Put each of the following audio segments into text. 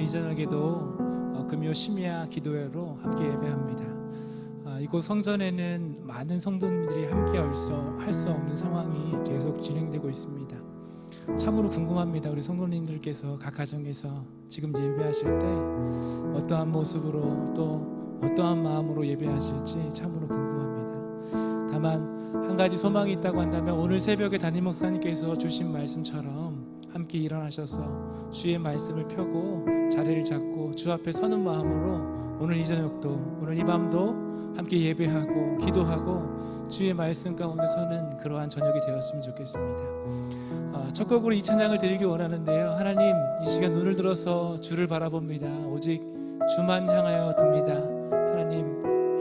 이 저녁에도 금요 심야 기도회로 함께 예배합니다. 이곳 성전에는 많은 성도님들이 함께 할 수 없는 상황이 계속 진행되고 있습니다. 참으로 궁금합니다. 우리 성도님들께서 각 가정에서 지금 예배하실 때 어떠한 모습으로 또 어떠한 마음으로 예배하실지 참으로 궁금합니다. 다만 한 가지 소망이 있다고 한다면 오늘 새벽에 담임 목사님께서 주신 말씀처럼 함께 일어나셔서 주의 말씀을 펴고 자리를 잡고 주 앞에 서는 마음으로 오늘 이 저녁도 오늘 이 밤도 함께 예배하고 기도하고 주의 말씀 가운데 서는 그러한 저녁이 되었으면 좋겠습니다. 첫 곡으로 이 찬양을 드리기 원하는데요. 하나님, 이 시간 눈을 들어서 주를 바라봅니다. 오직 주만 향하여 둡니다. 하나님,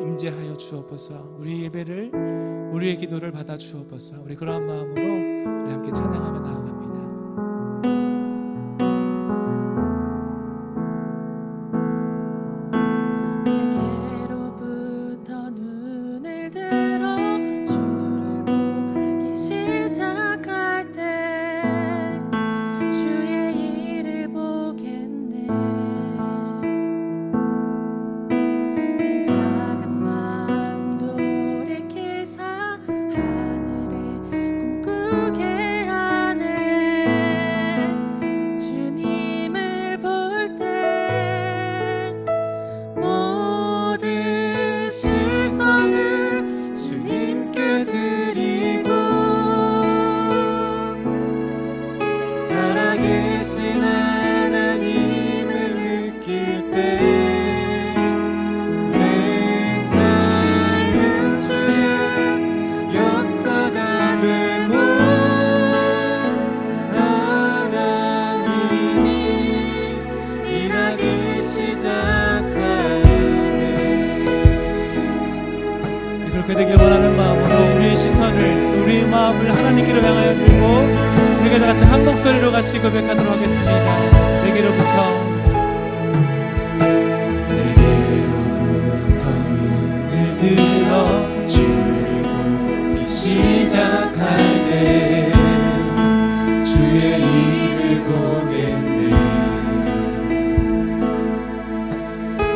임재하여 주옵소서. 우리 예배를, 우리의 기도를 받아 주옵소서. 우리 그러한 마음으로 우리 함께 찬양하며 나아갑니다. 그렇게 되길 원하는 마음으로 우리의 시선을, 우리의 마음을 하나님께로 향하여 들고 우리가 다 같이 한 목소리로 같이 고백하도록 하겠습니다. 내게로부터 눈을 들어 주를 보기 시작할 때 주의 일을 보겠네.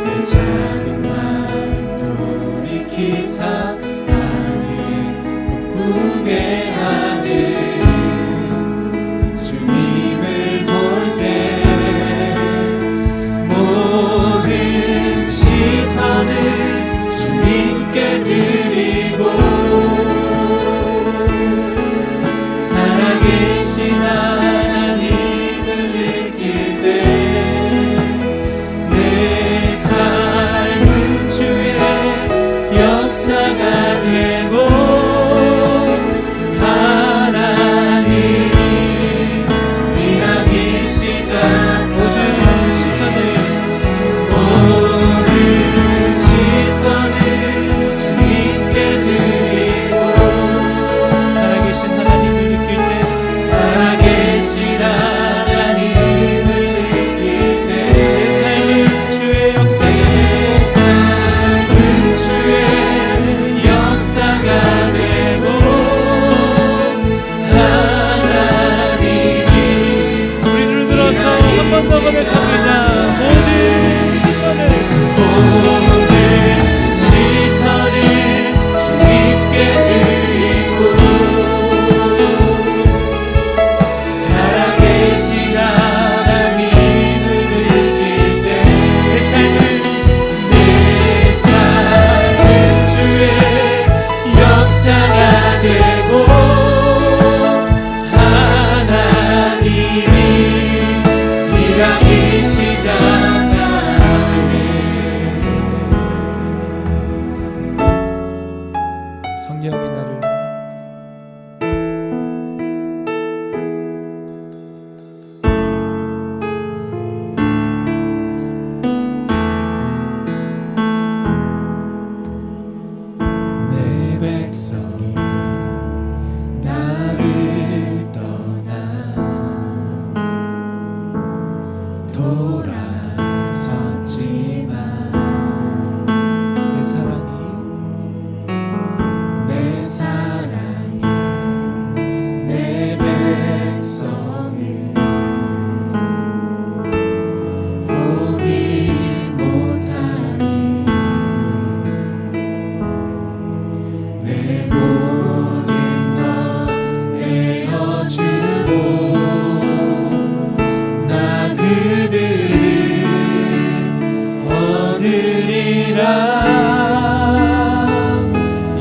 내 작은 마음 돌이키사 꿈꾸게 하네. 주님을 볼 때 모든 시선을 주님께 드리고 살아계신 하나님을 느낄 때 내 삶은 주의 역사가 되고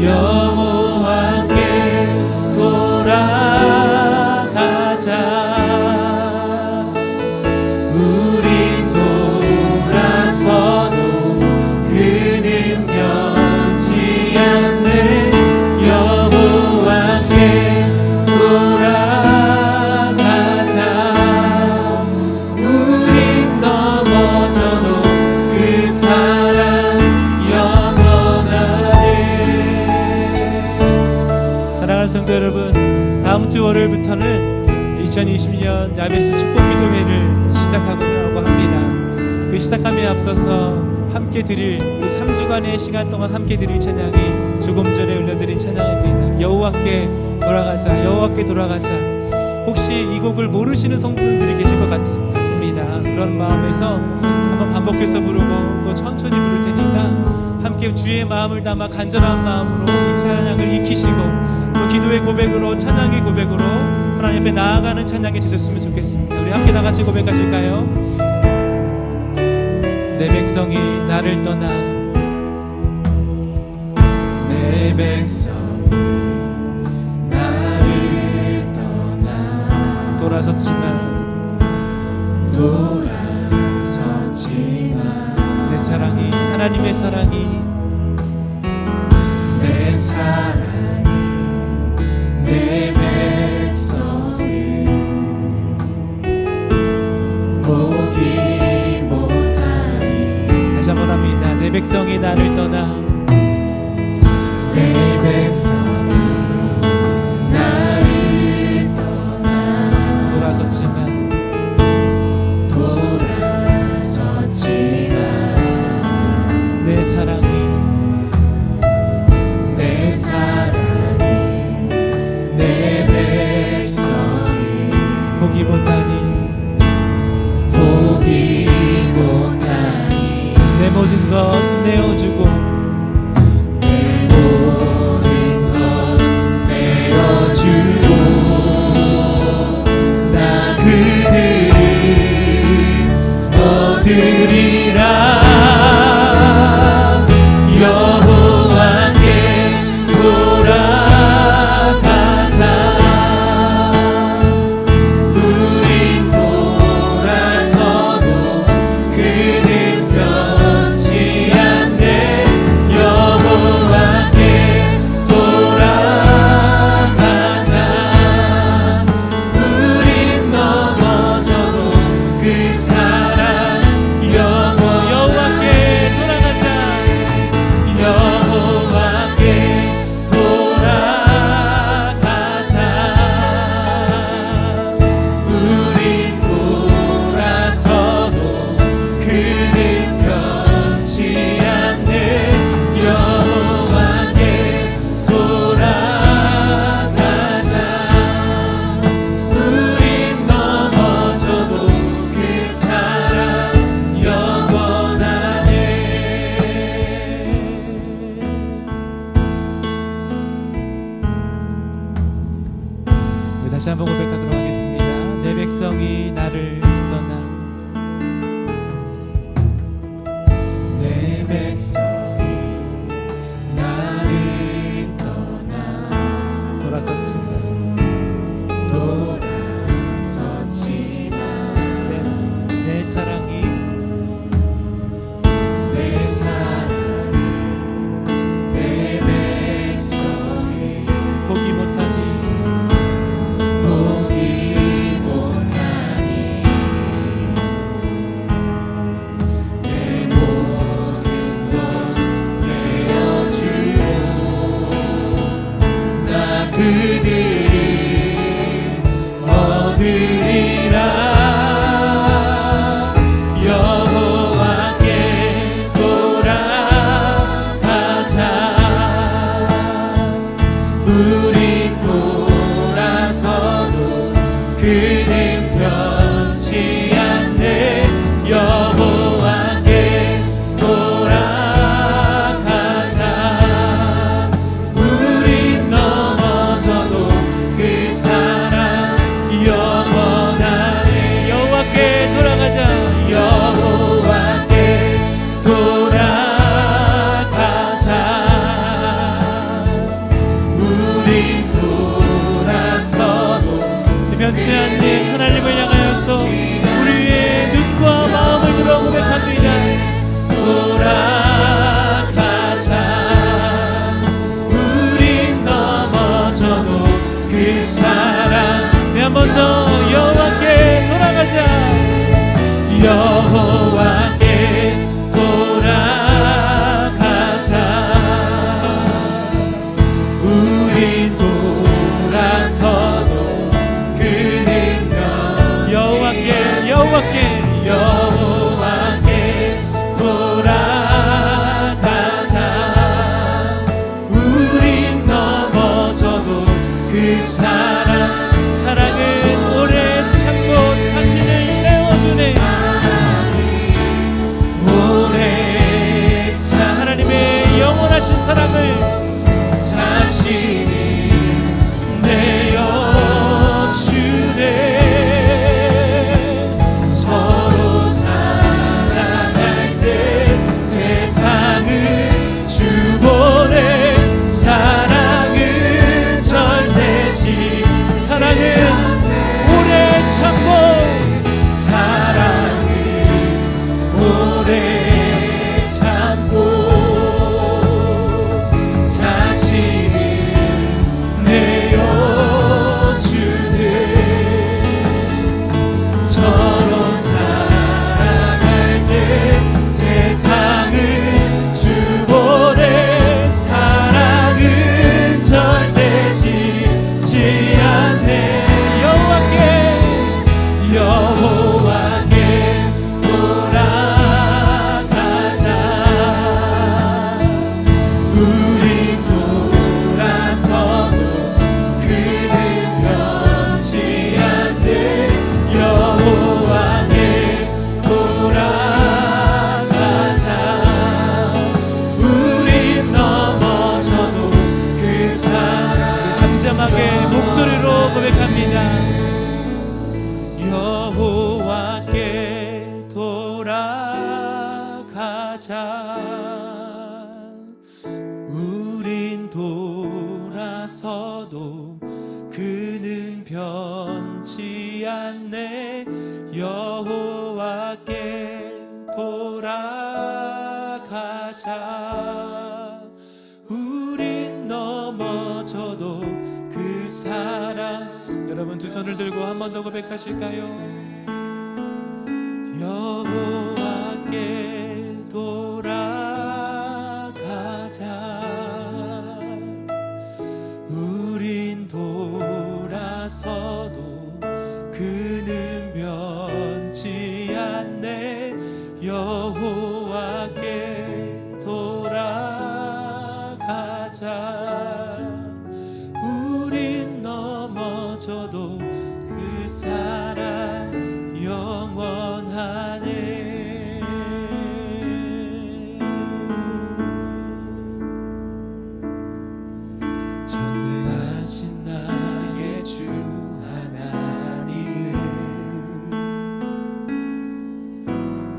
여호와께 돌아가자. 우리 돌아서도 그는 변치 않네. 여호와께 돌아가자. 우린 넘어져도 그 사랑 영원하네. 사랑하는 성도 여러분, 다음 주 월요일부터는 2020년 야베스 축복기도회를 시작하려고 합니다. 그 시작함에 앞서서 함께 드릴, 우리 3주간의 시간 동안 함께 드릴 찬양이 조금 전에 올려드린 찬양입니다. 여호와께 돌아가자, 여호와께 돌아가자. 혹시 이 곡을 모르시는 성도님들이 계실 것 같습니다. 그런 마음에서 한번 반복해서 부르고 또 천천히 부를 테니까 함께 주의 마음을 담아 간절한 마음으로 이 찬양을 익히시고 또 기도의 고백으로, 찬양의 고백으로 하나님 앞에 나아가는 찬양이 되셨으면 좋겠습니다. 우리 함께 다 같이 고백하실까요? 내 백성이 나를 떠나, 내 백성이 나를 떠나 돌아섰지만 내 사랑이, 하나님의 사랑이, 내 사랑이 내 백성을 보기 못하니. 다시 한번 합니다. 내 백성이 나를 떠나, 내 백성이 나를 떠나 돌아섰지만 내 사랑이, 내 사랑이 내 백성이 보기 못하니, 보기 못하니. 내 모든 것 내어주고, 내 모든 것 내어주고 나 그들을 얻으리라. 여호와께 돌아가자. 우린 돌아서도 그는 변치 않네. 여호와께 돌아가자. 우린 넘어져도 그 사랑 여호와께 돌아가자. 여호와께 돌아가자. 우린 돌아서도 그는 변치 않네. 여호와께 돌아가자. 우린 넘어져도 그 사랑 영원하네. 다시 한번 고백하도록 하겠습니다. 내 백성이 나를 떠나, 내 백성이 나를 떠나 돌아섰지만 내 사랑이, 내 사랑이 내 백성이 보기 못하니, 그들을 얻으리라. 여호와께 돌아가자. 우린 돌아서도 그는 변치 않네. 여호와께 돌아가자. 우린 넘어져도 그 사랑 영원하네. 여호와께 돌아가자. 여호와께 돌아가자. 변치 않는 하나님을 향하여서 우리의 눈과 마음을 들어 고백합니다. 돌아가자. 우린 넘어져도 그 사랑. 네, 한 번 더 여호와께 돌아가자. 여호와께 돌아가자. 우린 돌아서도 그는 여호와께 돌아가자. 우린 넘어져도 그 사랑은 오래 참고 자신을 내어주네. 오래 참 하나님의 영원하신 사랑을 자신이 내어주네. 서로 사랑할 때 세상은 주보내. 사랑은 절대지. 사랑은 오래 참고. 사랑은 오래 참고 자신을 내어주네. 서로 사랑할 때 세상은 주보내. 사랑은 절대 지지 않네. 여호와께 돌아가자. 우린 돌아서도 그는 변치 않네. 여호와께 돌아가자. 우린 넘어져도 그 사랑. 잠잠하게 목소리로 고백합니다. 여호와께 돌아가자. 우린 돌아서도 그는 변치 않네. 여호와께 돌아가자. 우린 넘어져도 그 사랑. 여러분 두 손을 들고 한 번 더 고백하실까요? 여호와께 돌아가자. 우린 돌아서도 그는 변치 않네. 여호와께 돌아가자. 우린 넘어져도 그 사랑 영원하네. 전능하신 나의 주 하나님은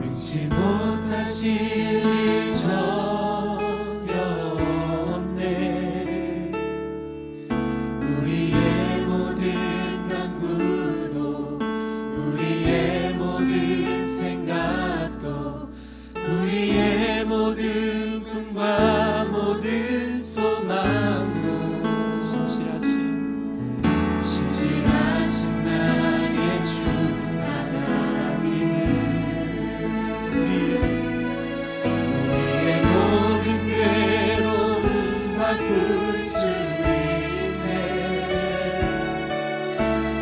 능치 못하실 일 전혀 없네. 우리의 모든 간구도 우리의 모든 생각도 우리의 모든 꿈과 모든 소망도 신실하신 나의 주 하나님은 우리의 모든 괴로움 바꿀 수 있네.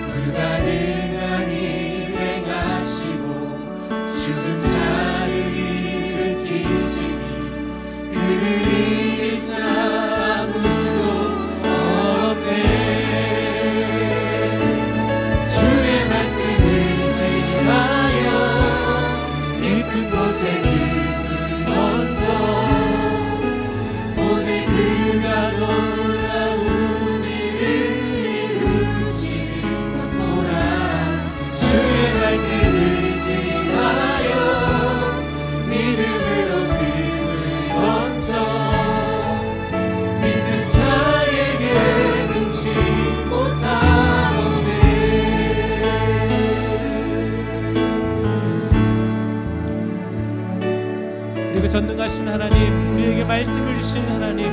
불가능한 일 행하시고 죽은 자를 일으키시니 그를 이길 자 아무도 없네. 주의 말씀 의지하여 깊은 곳에 눈을 얹어 오늘 그가 전능하신 하나님, 우리에게 말씀을 주신 하나님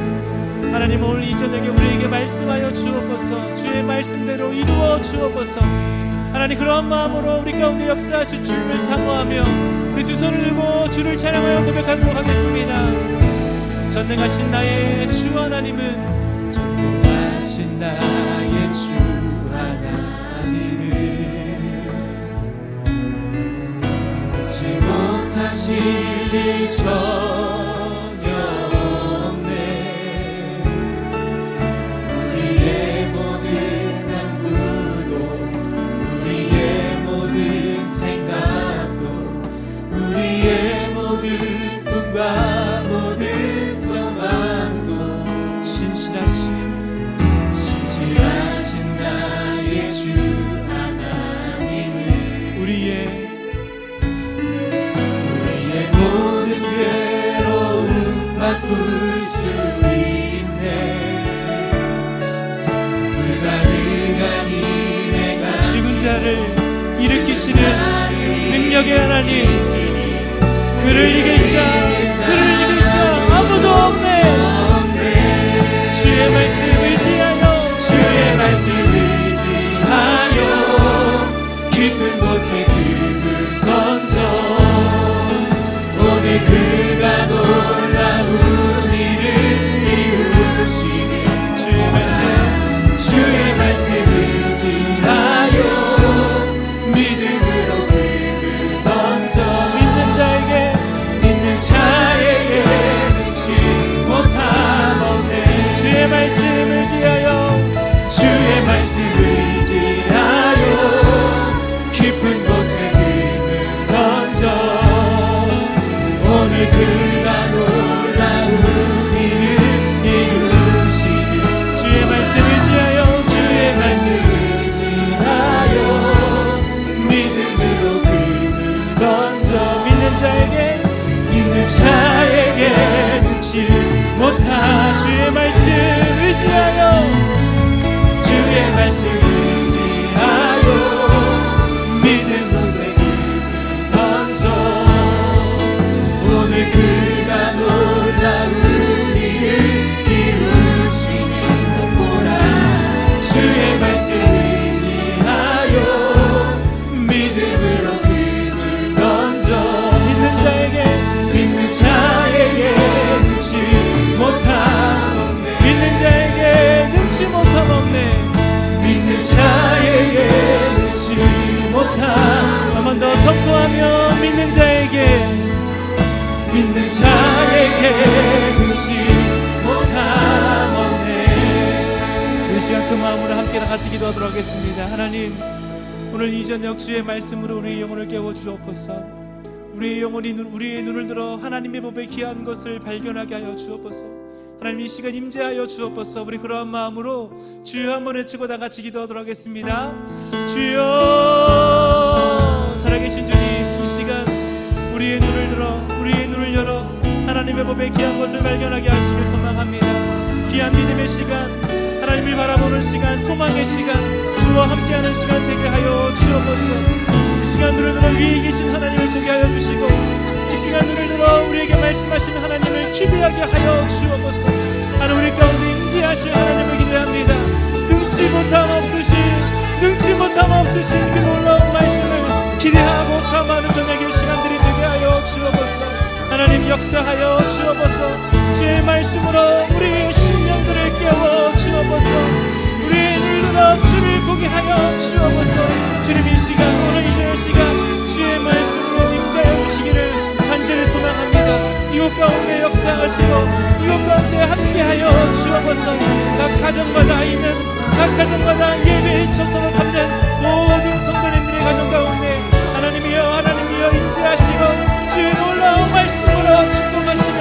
오늘 이 저녁에 우리에게 말씀하여 주옵소서. 주의 말씀대로 이루어 주옵소서. 하나님, 그런 마음으로 우리 가운데 역사하실 주님을 사모하며 우리 두 손을 들고 주를 찬양하여 고백하도록 하겠습니다. 전능하신 나의 주 하나님은, 전능하신 나의 주 하나님은 잊지 못하실 일 전혀 없네. 우리의 모든 간구도, 우리의 모든 생각도, 우리의 모든 꿈과 모든 소망도 신실하신 나의 주 하나님은 우리의 모든 괴로움 바꿀 수 있네. 불가능한 일에 죽은 자를 일으키시는 능력의 하나님, 그를 이길 자 아무도 없네. 주의 말씀 의지하여, 주의 말씀 의지하여 깊은 곳에 금을 던져 오늘 그가 놀라운 일을 이루시네. 주의 말씀 의지하여 믿음으로 금을 던져 믿는 자에게 능치 못함 없네. 주의 말씀 의지하여, 주의 말씀 의지하여 깊은 곳에 금을 던져 오늘 그가 놀라운 일을 이루시니. 주의 말씀 의지하여, 주의 말씀 의지하여 믿음으로 금을 던져 믿는 자에게 능치 못한. 주의 말씀 의지하여, 주의 말씀 의지하여 믿음으로 금을 던져 오늘 그가 놀라운 일을 이루시는 것보라. 주의 말씀 의지하여 믿음으로 금을 던져 믿는 자에게 능치 못함, 믿는 자에게 능치 못함 없네. 믿는 자에게 능치 못함. 한 번 더 선포하며, 믿는 자에게 능치 못함 없네. 이 시간 그 마음으로 함께 같이 기도하도록 하겠습니다. 하나님, 오늘 이 저녁 주의 말씀으로 우리의 영혼을 깨워 주옵소서. 우리의 영혼이 우리의 눈을 들어 하나님의 법에 귀한 것을 발견하게 하여 주옵소서. 하나님, 이 시간 임재하여 주옵소서. 우리 그러한 마음으로 주여 한번 외치고 다 같이 기도하도록 하겠습니다. 주여, 살아계신 주님, 이 시간 우리의 눈을 들어, 우리의 눈을 열어 하나님의 법에 귀한 것을 발견하게 하시길 소망합니다. 귀한 믿음의 시간, 하나님을 바라보는 시간, 소망의 시간, 주와 함께하는 시간 되게 하여 주옵소서. 이 시간 눈을 들어 위에 계신 하나님을 보게 하여 주시고, 이 시간 눈을 들어 우리에게 말씀하시는 하나님을 기대하게 하여 주옵소서. 하나님, 우리 가운데 임재하실 하나님을 기대합니다. 능치 못함 없으신 그 놀라운 말씀을 기대하고 사모하는 저녁의 시간들이 되게 하여 주옵소서. 하나님, 역사하여 주옵소서. 주의 말씀으로 우리의 심령들을 깨워 주옵소서. 우리의 눈을 들어 주를 보게 하여 주옵소서. 주님, 이 시간, 오늘 이 시간 주의 말씀으로 임재하여 주시기를 간절히 소망합니다. 이곳 가운데 역사하시고 이곳 가운데 함께하여 주옵소서. 각 가정마다 있는, 각 가정마다 예배의 초소로 삼는 모든 성도님들의 가정 가운데 하나님이여 임재하시고 주의 놀라운 말씀으로 축복하시며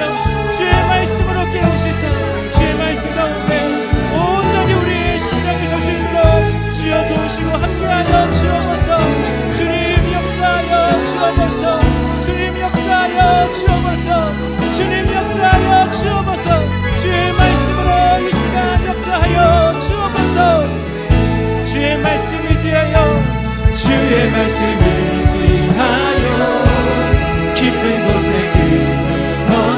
주의 말씀으로 깨우시사 주의 말씀 가운데 온전히 우리의 심장의 소식을 들어 주여 도우시고 함께하여 주옵소서. 주님 역사하여 주옵소서. 주님 역사하여 주옵소서. 주님 역사하여 주옵소서. 주의 말씀으로 이 시간 역사하여 주옵소서. 주의 말씀 의지하여, 주의 말씀 의지하여 깊은 곳에 금을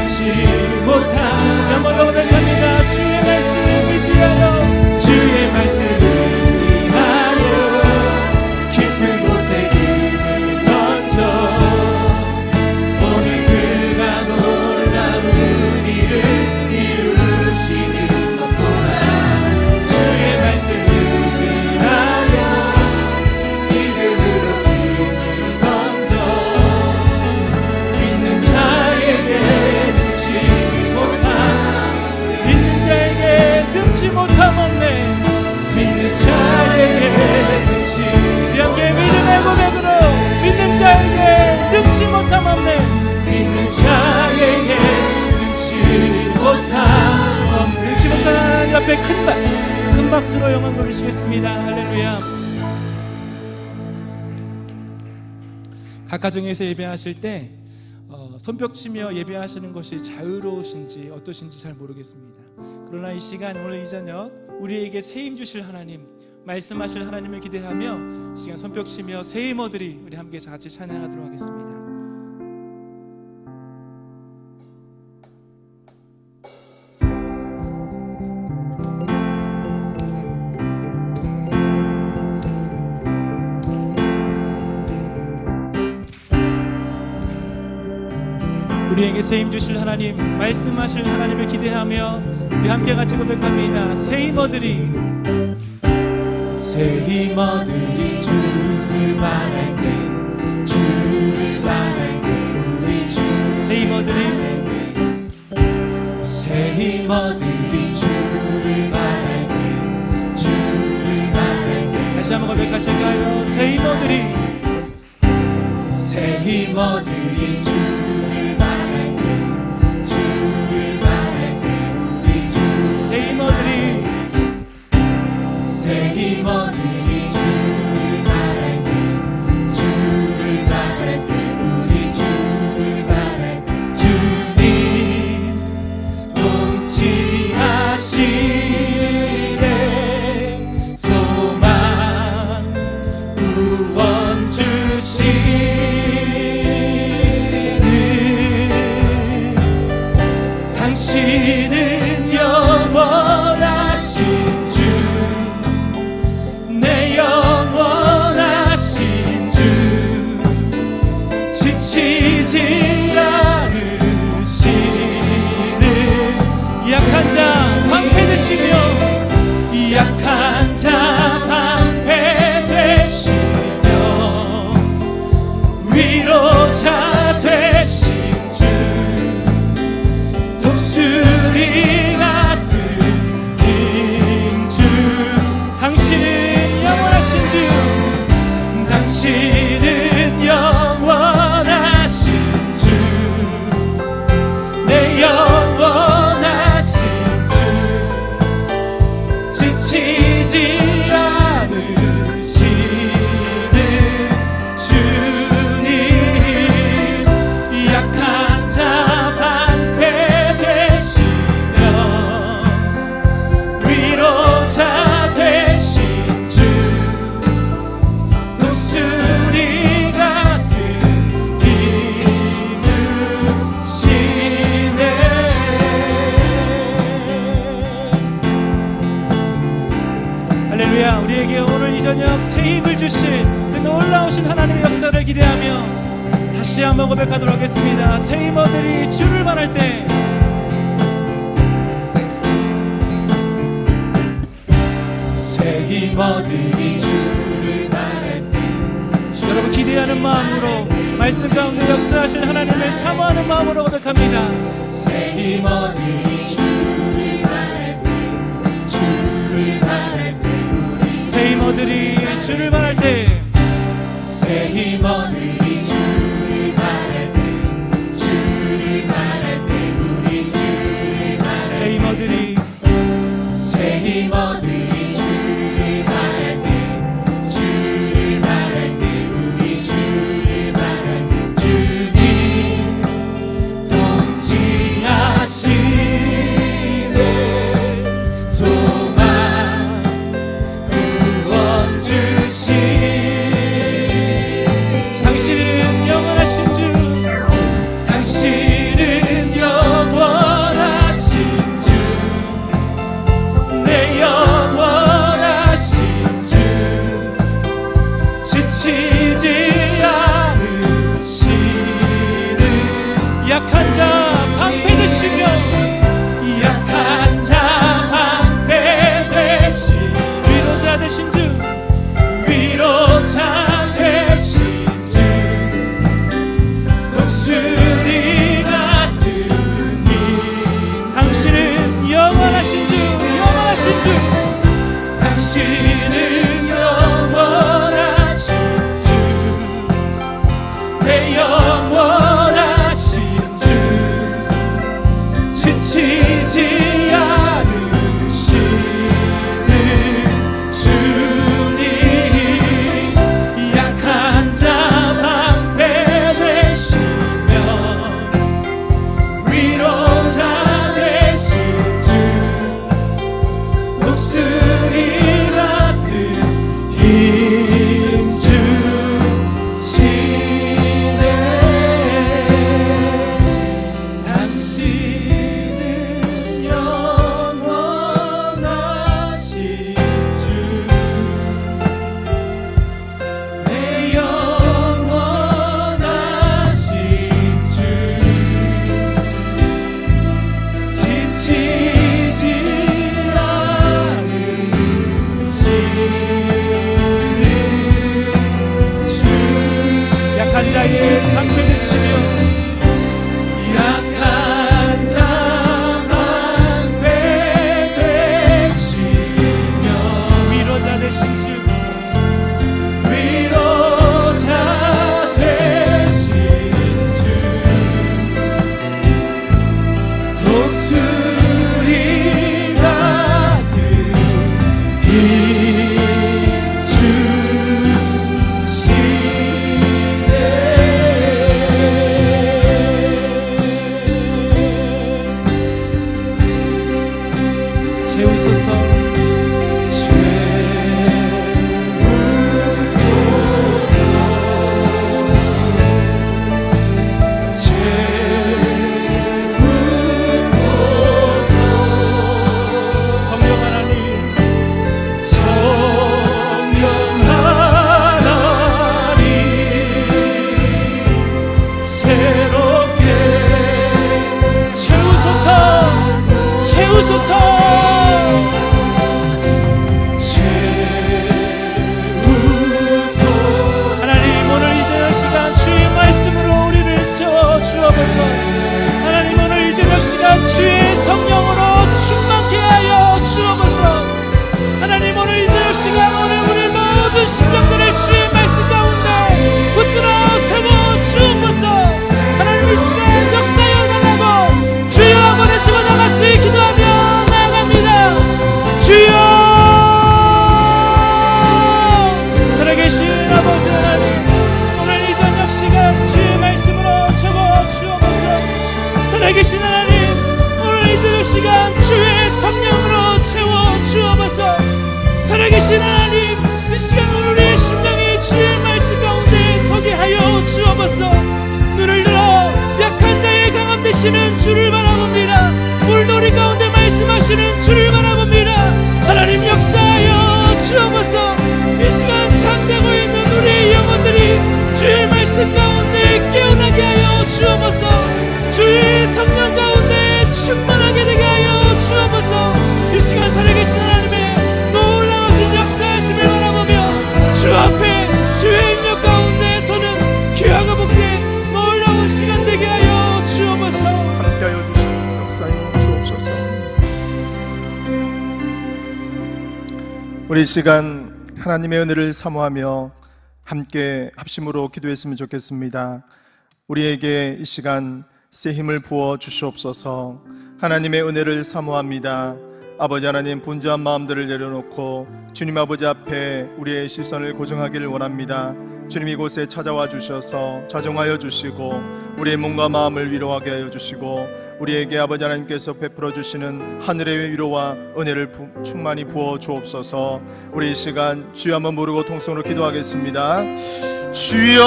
능치 못한 영원히 고백합니다. 주의 말씀 의지하여 주의 말씀 의지하여 깊은 곳에 힘을 던져 오늘 그가 놀라운 일을 이루시는 것 보라. 주의 말씀 의지하여 믿음으로 힘을 던져 믿는 자에게 능치 못함 없네. 믿는 자에게 능치 우리 함께 믿음의 고백으로 믿는 자에게 능치 못함 없네. 믿는 자에게 능치 못함 없네. 능치 못한 옆에 큰 박수로 영광 돌리시겠습니다. 할렐루야. 각 가정에서 예배하실 때 손뼉치며 예배하시는 것이 자유로우신지 어떠신지 잘 모르겠습니다. 그러나 이 시간 오늘 이 저녁 우리에게 세임 주실 하나님, 말씀하실 하나님을 기대하며 이 시간 손뼉치며 세임 얻으리 우리 함께 같이 찬양하도록 하겠습니다. 우리에게 세임 주실 하나님, 말씀하실 하나님을 기대하며 우리 함께 같이 고백합니다. 세임 얻으리 세임 얻으리 주를 바랄 때 주를 바랄 때 우리 주 세임 얻으리 세임 얻으리 주를 바랄 때 주를 바랄 때 다시 한번 고백하실까요? 세임 얻으리 세임 얻으리 주를 바랄 때 주를 바랄 때 우리 주 세임 얻으리 세임 얻으리 주를 바랄 때 주를 바랄 때 우리 주를 바랄 때 주님 통치하시네 소망 구원 주시네 당신은 영원하신 주 내 영원하신 주 지치지 않으시는 약한 자 방패 되시며 약한 자 방패 되시며 위로자 되신 주 독수리 같은 힘주 당신은 영원하신 주 당신은 영원하신 주 내 영원하신 주 지치지 않으시는 주님 약한 자 방패 되시며 위로자 되신 주 독수리 같은 힘주시네 할렐루야. 우리에게 오늘 이 저녁 새 힘을 주실 그 놀라우신 하나님의 역사를 기대하며 다시 한번 고백하도록 하겠습니다. 새 힘 얻으리 주를 바랄 때 새 힘 얻으리 주를 바랄 때 여러분 기대하는 마음으로 말씀 가운데 역사하신 하나님을 사모하는 마음으로 고백합니다. 새 힘 얻으리 주를 바랄 때 주를 바랄 때 우리 새 힘 얻으리 주를 바랄 때 새 힘 얻으리 주를 바랄 때 주를 바랄 때 우리 주를 바랄 때 새 힘 얻으리 새 힘 얻으리 주를 바랄 때 주를 바랄 때 우리 주를 바랄 때 주님 통치하시네 소망 구원 주시 당신은 약한 자 방패 되시며 약한 자 방패 되시 위로자 되신 주 위로자 되신 주 독수리 같은 이 당신은 영원하신 주 영원하신 주 당신은 영원하신 주 내 영원하신 주 지치지 않으시는 주님 약한 자 방패 되시며 위로자 되신 주 독수리 같은 힘 주시네 당신은 영원하신 주 내 영원하신 주 지치지 약한 자의 방패 되시며 약한 자 방패 되시며 위로자 되신 주 위로자 되신 주 독수리 같은 힘 채우소서 성령 하나님 성령 하나님 새롭게 채우소서 채우소서 하나님 오늘 이 저녁 시간 주의 말씀으로 우리를 채워주옵소서 하나님 오늘 이 저녁 시간 주의 성령으로 충만케 하여 주옵소서 하나님 오늘 이 저녁 시간 오늘 우리 모든 심령들을 주의 말씀 가운데 붙들어 세워 주옵소서 하나님 이 시간 역사여 달라고 주여 보내주고 다같이 기도하며 나아갑니다 주여 살아계신 아버지 하나님 오늘 이 저녁 시간 주의 말씀으로 채워 주옵소서 살아계신 하나님 오늘 이 저녁 시간 주의 성령으로 채워 주옵소서 살아계신 하나님 이 시간 우리의 심령이 주의 말씀 가운데 서게 하여 주옵소서 눈을 들어 약한 자의 강함 되시는 주를 바라봅니다 물놀이 가운데 말씀하시는 주를 바라봅니다 하나님 역사하여 주옵소서 이 시간 잠자고 있는 우리의 영혼들이 주의 말씀 가운데 깨어나게 하여 주옵소서 주의 성령 가운데 충만하게 되게 하여 주옵소서 이 시간 살아계신 하나님의 놀라우신 역사하심을 바라보며 주 앞에 주의 인력 가운데 서는 귀하고 복된 놀라운 시간 되게 하여 주옵소서 함께하여 주시고 역사하여 주옵소서. 우리 이 시간 하나님의 은혜를 사모하며 함께 합심으로 기도했으면 좋겠습니다. 우리에게 이 시간 새 힘을 부어 주시옵소서. 하나님의 은혜를 사모합니다. 아버지 하나님 분주한 마음들을 내려놓고 주님 아버지 앞에 우리의 시선을 고정하기를 원합니다. 주님 이곳에 찾아와 주셔서 자정하여 주시고 우리의 몸과 마음을 위로하게 하여 주시고 우리에게 아버지 하나님께서 베풀어 주시는 하늘의 위로와 은혜를 충만히 부어 주옵소서. 우리 이 시간 주여 한번 부르고 통성으로 기도하겠습니다. 주여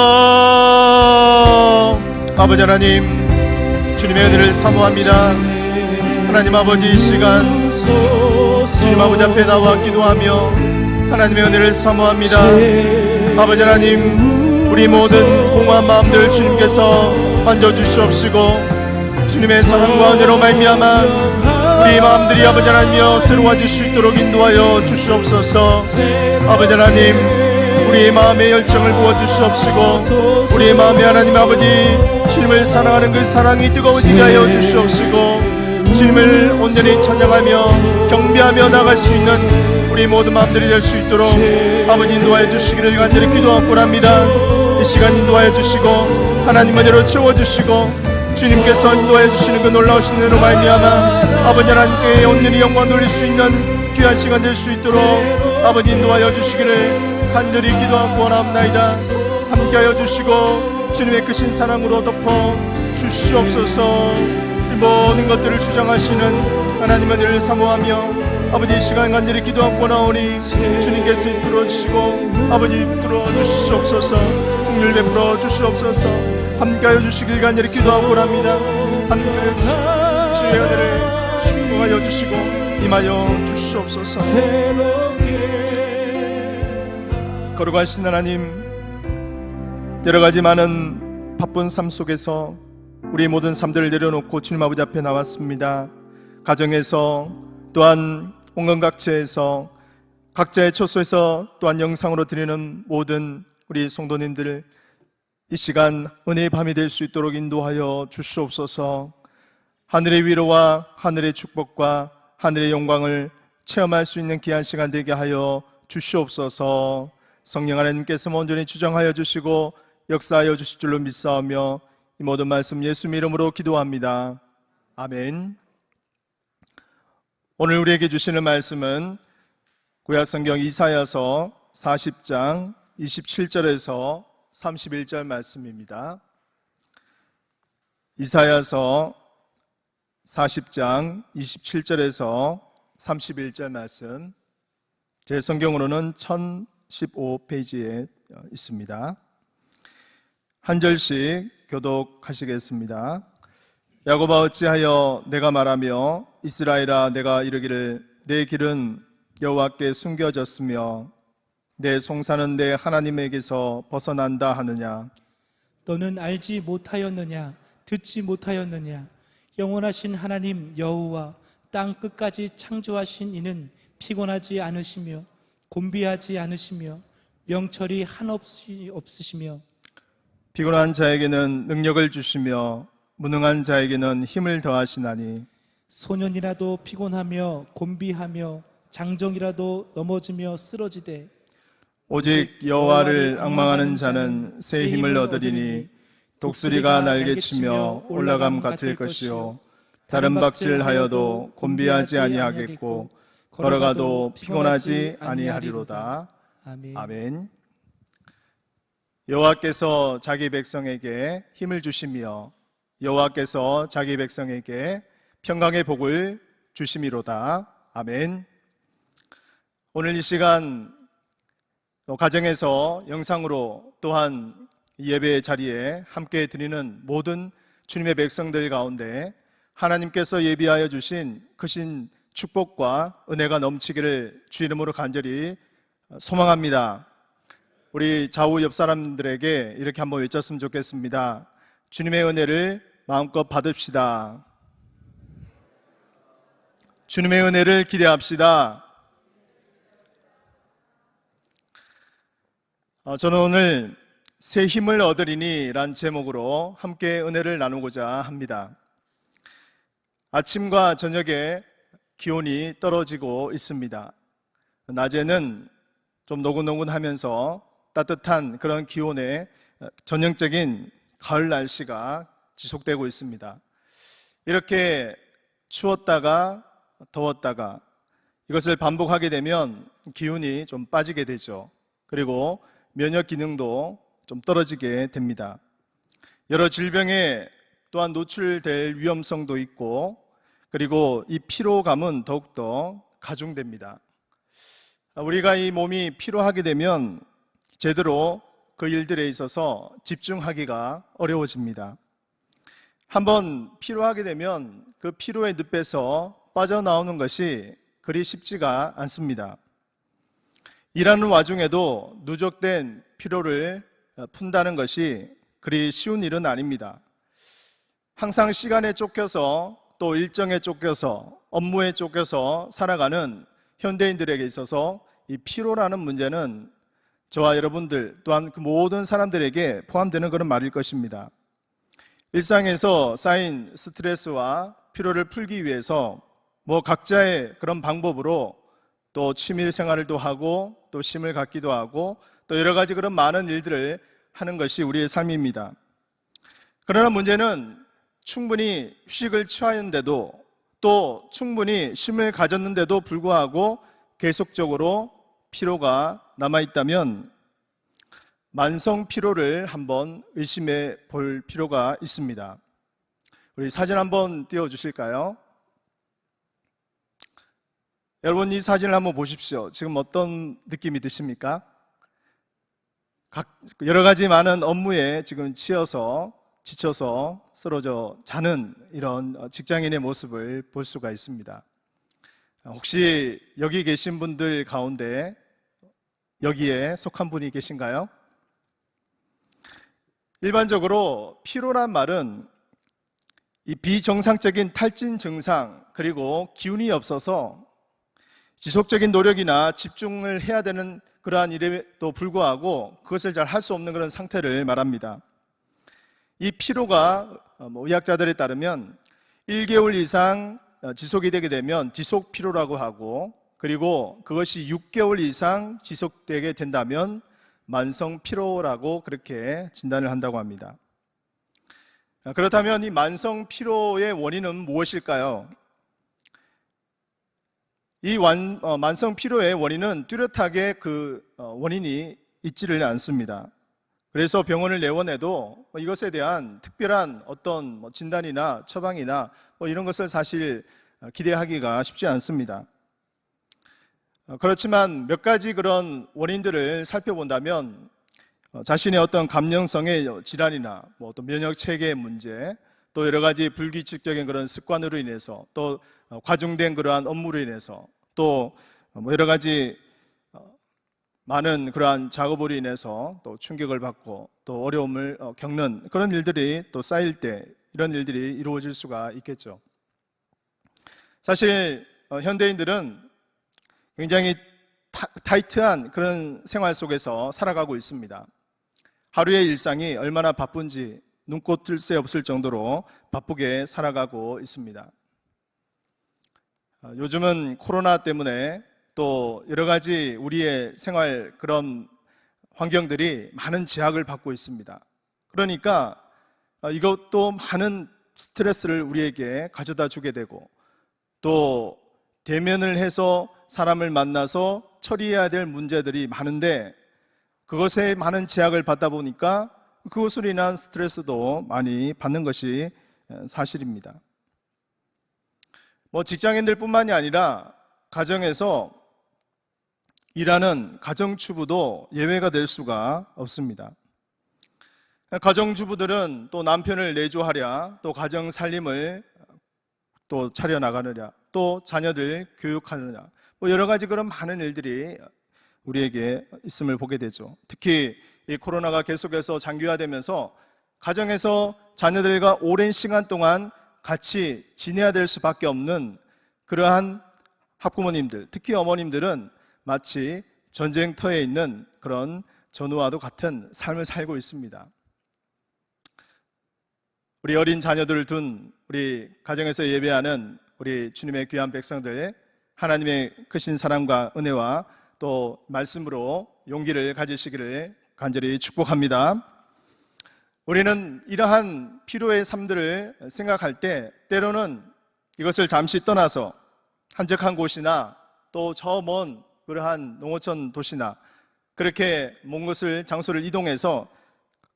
아버지 하나님 주님의 은혜를 사모합니다. 하나님 아버지 이 시간 주님 아버지 앞에 나와 기도하며 하나님의 은혜를 사모합니다. 아버지 하나님 우리 모든 공허한 마음들 주님께서 만져주시옵시고 주님의 사랑과 은혜로 말미암아 우리 마음들이 아버지 하나님이여 새로워질 수 있도록 인도하여 주시옵소서. 아버지 하나님, 우리의 마음의 열정을 부어주시옵시고 우리의 마음에 하나님 아버지 주님을 사랑하는 그 사랑이 뜨거워지게 하여 주시옵시고 주님을 온전히 찬양하며 경배하며 나갈 수 있는 우리 모든 마음들이 될 수 있도록 아버지 인도하여 주시기를 간절히 기도하고 합니다. 이 시간 인도하여 주시고 하나님 은혜로 채워주시고 주님께서 인도하여 주시는 그 놀라우신 은혜로 말미암아 아버지 하나님께 온전히 영광 돌릴 수 있는 귀한 시간 될 수 있도록 아버지 인도하여 주시기를 간절히 기도하고 원합나이다. 함께하여 주시고 주님의 크신 사랑으로 덮어 주시옵소서. 이 모든 것들을 주장하시는 하나님의 은혜를 사모하며 아버지 이 시간 간절히 기도하고 나오니 주님께서 이끌어 주시고 아버지 이끌어 주시옵소서. 긍휼 베풀어 주시옵소서. 함께하여 주시길 간절히 기도하고 합니다. 함께하여 주시고 주의 은혜를 충만하여 주시고 임하여 주시옵소서. 거룩하신 하나님, 여러가지 많은 바쁜 삶 속에서 우리 모든 삶들을 내려놓고 주님 아버지 앞에 나왔습니다. 가정에서 또한 온건각처에서 각자의 처소에서 또한 영상으로 드리는 모든 우리 성도님들 이 시간 은혜의 밤이 될 수 있도록 인도하여 주시옵소서. 하늘의 위로와 하늘의 축복과 하늘의 영광을 체험할 수 있는 귀한 시간 되게 하여 주시옵소서. 성령 하나님께서 온전히 주장하여 주시고 역사하여 주실 줄로 믿사오며 이 모든 말씀 예수 이름으로 기도합니다. 아멘. 오늘 우리에게 주시는 말씀은 구약성경 이사야서 40장 27절에서 31절 말씀입니다. 이사야서 40장 27절에서 31절 말씀, 제 성경으로는 1015페이지에 있습니다. 한 절씩 교독하시겠습니다. 야곱아 어찌하여 내가 말하며 이스라엘아 내가 이르기를 내 길은 여호와께 숨겨졌으며 내 송사는 내 하나님에게서 벗어난다 하느냐. 너는 알지 못하였느냐 듣지 못하였느냐. 영원하신 하나님 여호와 땅 끝까지 창조하신 이는 피곤하지 않으시며 곤비하지 않으시며 명철이 한없이 없으시며 피곤한 자에게는 능력을 주시며 무능한 자에게는 힘을 더하시나니 소년이라도 피곤하며 곤비하며 장정이라도 넘어지며 쓰러지되 오직 여호와를 앙망하는 자는 새 힘을 얻으리니 독수리가 날개치며 올라감 같을 것이요 다른 박질하여도 곤비하지 아니하겠고 걸어가도 피곤하지 아니하리로다. 아멘. 여호와께서 자기 백성에게 힘을 주시며 여호와께서 자기 백성에게 평강의 복을 주심이로다. 아멘. 오늘 이 시간 가정에서 영상으로 또한 예배 자리에 함께 드리는 모든 주님의 백성들 가운데 하나님께서 예비하여 주신 크신 축복과 은혜가 넘치기를 주 이름으로 간절히 소망합니다. 우리 좌우 옆 사람들에게 이렇게 한번 외쳤으면 좋겠습니다. 주님의 은혜를 마음껏 받읍시다. 주님의 은혜를 기대합시다. 저는 오늘 새 힘을 얻으리니 란 제목으로 함께 은혜를 나누고자 합니다. 아침과 저녁에 기온이 떨어지고 있습니다. 낮에는 좀 노곤노곤하면서 따뜻한 그런 기온의 전형적인 가을 날씨가 지속되고 있습니다. 이렇게 추웠다가 더웠다가 이것을 반복하게 되면 기운이 좀 빠지게 되죠. 그리고 면역 기능도 좀 떨어지게 됩니다. 여러 질병에 또한 노출될 위험성도 있고 그리고 이 피로감은 더욱더 가중됩니다. 우리가 이 몸이 피로하게 되면 제대로 그 일들에 있어서 집중하기가 어려워집니다. 한번 피로하게 되면 그 피로의 늪에서 빠져나오는 것이 그리 쉽지가 않습니다. 일하는 와중에도 누적된 피로를 푼다는 것이 그리 쉬운 일은 아닙니다. 항상 시간에 쫓겨서 또 일정에 쫓겨서 업무에 쫓겨서 살아가는 현대인들에게 있어서 이 피로라는 문제는 저와 여러분들 또한 그 모든 사람들에게 포함되는 그런 말일 것입니다. 일상에서 쌓인 스트레스와 피로를 풀기 위해서 각자의 그런 방법으로 또 취미 생활도 하고 또 쉼을 갖기도 하고 또 여러 가지 그런 많은 일들을 하는 것이 우리의 삶입니다. 그러나 문제는 충분히 휴식을 취하였는데도 또 충분히 쉼을 가졌는데도 불구하고 계속적으로 피로가 남아있다면 만성 피로를 한번 의심해 볼 필요가 있습니다. 우리 사진 한번 띄워주실까요? 여러분, 이 사진을 한번 보십시오. 지금 어떤 느낌이 드십니까? 여러 가지 많은 업무에 지금 지쳐서 쓰러져 자는 이런 직장인의 모습을 볼 수가 있습니다. 혹시 여기 계신 분들 가운데 여기에 속한 분이 계신가요? 일반적으로 피로란 말은 이 비정상적인 탈진 증상 그리고 기운이 없어서 지속적인 노력이나 집중을 해야 되는 그러한 일에도 불구하고 그것을 잘 할 수 없는 그런 상태를 말합니다. 이 피로가 의학자들에 따르면 1개월 이상 지속이 되게 되면 지속 피로라고 하고, 그리고 그것이 6개월 이상 지속되게 된다면 만성 피로라고 그렇게 진단을 한다고 합니다. 그렇다면 이 만성 피로의 원인은 무엇일까요? 이 만성 피로의 원인은 뚜렷하게 그 원인이 있지를 않습니다. 그래서 병원을 내원해도 이것에 대한 특별한 어떤 진단이나 처방이나 이런 것을 사실 기대하기가 쉽지 않습니다. 그렇지만 몇 가지 그런 원인들을 살펴본다면 자신의 어떤 감염성의 질환이나 또 면역 체계의 문제, 또 여러 가지 불규칙적인 그런 습관으로 인해서, 또 과중된 그러한 업무로 인해서, 또 여러 가지 많은 그러한 작업으로 인해서 또 충격을 받고 또 어려움을 겪는 그런 일들이 또 쌓일 때 이런 일들이 이루어질 수가 있겠죠. 사실 현대인들은 굉장히 타이트한 그런 생활 속에서 살아가고 있습니다. 하루의 일상이 얼마나 바쁜지 눈꽃 뜰 새 없을 정도로 바쁘게 살아가고 있습니다. 요즘은 코로나 때문에 또 여러 가지 우리의 생활 그런 환경들이 많은 제약을 받고 있습니다. 그러니까 이것도 많은 스트레스를 우리에게 가져다 주게 되고, 또 대면을 해서 사람을 만나서 처리해야 될 문제들이 많은데 그것에 많은 제약을 받다 보니까 그것으로 인한 스트레스도 많이 받는 것이 사실입니다. 직장인들 뿐만이 아니라 가정에서 일하는 가정주부도 예외가 될 수가 없습니다. 가정주부들은 또 남편을 내조하랴, 또 가정 살림을 또 차려나가느냐, 또 자녀들 교육하느냐, 여러 가지 그런 많은 일들이 우리에게 있음을 보게 되죠. 특히 이 코로나가 계속해서 장기화되면서 가정에서 자녀들과 오랜 시간 동안 같이 지내야 될 수밖에 없는 그러한 학부모님들, 특히 어머님들은 마치 전쟁터에 있는 그런 전우와도 같은 삶을 살고 있습니다. 우리 어린 자녀들을 둔 우리 가정에서 예배하는 우리 주님의 귀한 백성들, 하나님의 크신 사랑과 은혜와 또 말씀으로 용기를 가지시기를 간절히 축복합니다. 우리는 이러한 피로의 삶들을 생각할 때 때로는 이것을 잠시 떠나서 한적한 곳이나 또 저 먼 그러한 농어촌 도시나 그렇게 먼 곳을 장소를 이동해서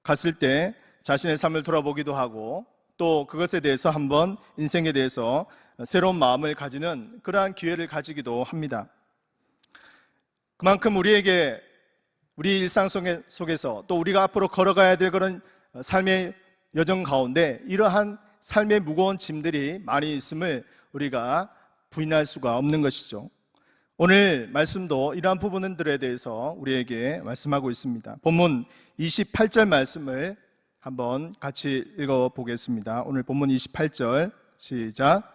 갔을 때 자신의 삶을 돌아보기도 하고, 또 그것에 대해서 한번 인생에 대해서 새로운 마음을 가지는 그러한 기회를 가지기도 합니다. 그만큼 우리에게 우리 일상 속에서 또 우리가 앞으로 걸어가야 될 그런 삶의 여정 가운데 이러한 삶의 무거운 짐들이 많이 있음을 우리가 부인할 수가 없는 것이죠. 오늘 말씀도 이러한 부분들에 대해서 우리에게 말씀하고 있습니다. 본문 28절 말씀을 한번 같이 읽어보겠습니다. 오늘 본문 28절 시작.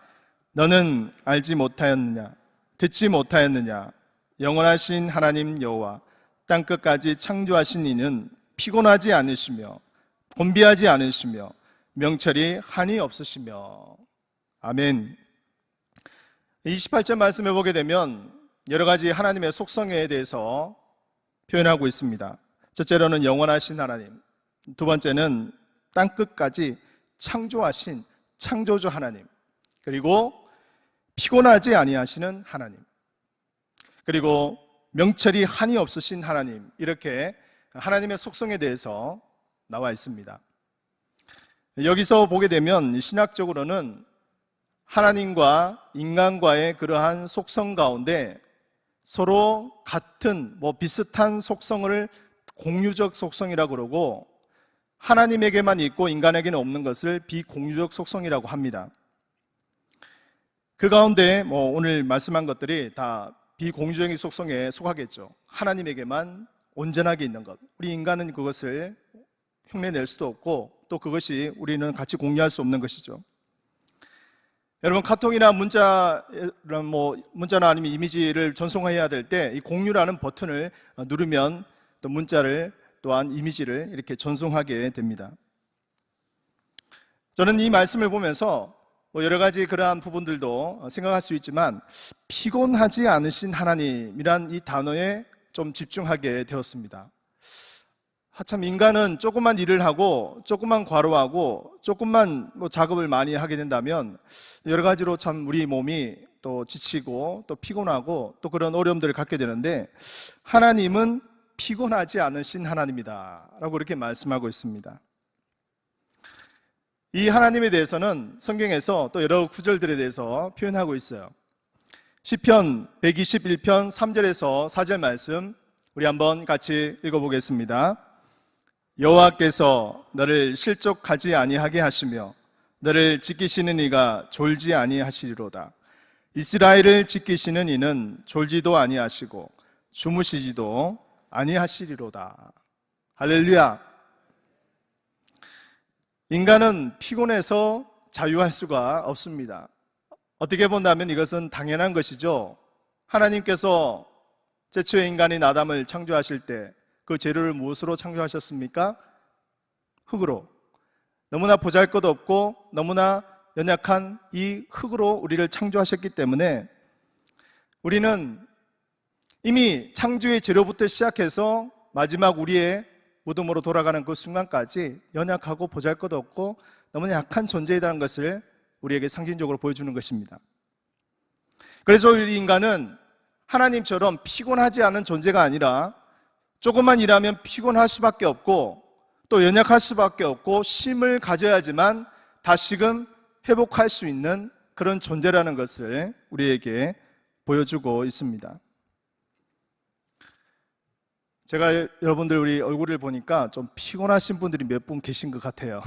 너는 알지 못하였느냐? 듣지 못하였느냐? 영원하신 하나님 여호와 땅끝까지 창조하신 이는 피곤하지 않으시며 곤비하지 않으시며 명철이 한이 없으시며. 아멘. 28절 말씀해 보게 되면 여러 가지 하나님의 속성에 대해서 표현하고 있습니다. 첫째로는 영원하신 하나님, 두 번째는 땅끝까지 창조하신 창조주 하나님, 그리고 피곤하지 아니하시는 하나님, 그리고 명철이 한이 없으신 하나님, 이렇게 하나님의 속성에 대해서 나와 있습니다. 여기서 보게 되면 신학적으로는 하나님과 인간과의 그러한 속성 가운데 서로 같은 비슷한 속성을 공유적 속성이라고 그러고, 하나님에게만 있고 인간에게는 없는 것을 비공유적 속성이라고 합니다. 그 가운데 오늘 말씀한 것들이 다 비공유적인 속성에 속하겠죠. 하나님에게만 온전하게 있는 것, 우리 인간은 그것을 흉내낼 수도 없고 또 그것이 우리는 같이 공유할 수 없는 것이죠. 여러분, 카톡이나 문자나 아니면 이미지를 전송해야 될 때 이 공유라는 버튼을 누르면 또 문자를 또한 이미지를 이렇게 전송하게 됩니다. 저는 이 말씀을 보면서 여러 가지 그러한 부분들도 생각할 수 있지만 피곤하지 않으신 하나님이란 이 단어에 좀 집중하게 되었습니다. 참 인간은 조금만 일을 하고 조금만 과로하고 조금만 작업을 많이 하게 된다면 여러 가지로 참 우리 몸이 또 지치고 또 피곤하고 또 그런 어려움들을 갖게 되는데, 하나님은 피곤하지 않으신 하나님이다 라고 이렇게 말씀하고 있습니다. 이 하나님에 대해서는 성경에서 또 여러 구절들에 대해서 표현하고 있어요. 시편 121편 3절에서 4절 말씀 우리 한번 같이 읽어보겠습니다. 여호와께서 너를 실족하지 아니하게 하시며 너를 지키시는 이가 졸지 아니하시리로다. 이스라엘을 지키시는 이는 졸지도 아니하시고 주무시지도 아니하시리로다. 할렐루야. 인간은 피곤해서 자유할 수가 없습니다. 어떻게 본다면 이것은 당연한 것이죠. 하나님께서 최초의 인간인 아담을 창조하실 때 그 재료를 무엇으로 창조하셨습니까? 흙으로. 너무나 보잘것없고 너무나 연약한 이 흙으로 우리를 창조하셨기 때문에 우리는 이미 창조의 재료부터 시작해서 마지막 우리의 무덤으로 돌아가는 그 순간까지 연약하고 보잘것없고 너무나 약한 존재이라는 것을 우리에게 상징적으로 보여주는 것입니다. 그래서 우리 인간은 하나님처럼 피곤하지 않은 존재가 아니라 조금만 일하면 피곤할 수밖에 없고 또 연약할 수밖에 없고 힘을 가져야지만 다시금 회복할 수 있는 그런 존재라는 것을 우리에게 보여주고 있습니다. 제가 여러분들 우리 얼굴을 보니까 좀 피곤하신 분들이 몇 분 계신 것 같아요.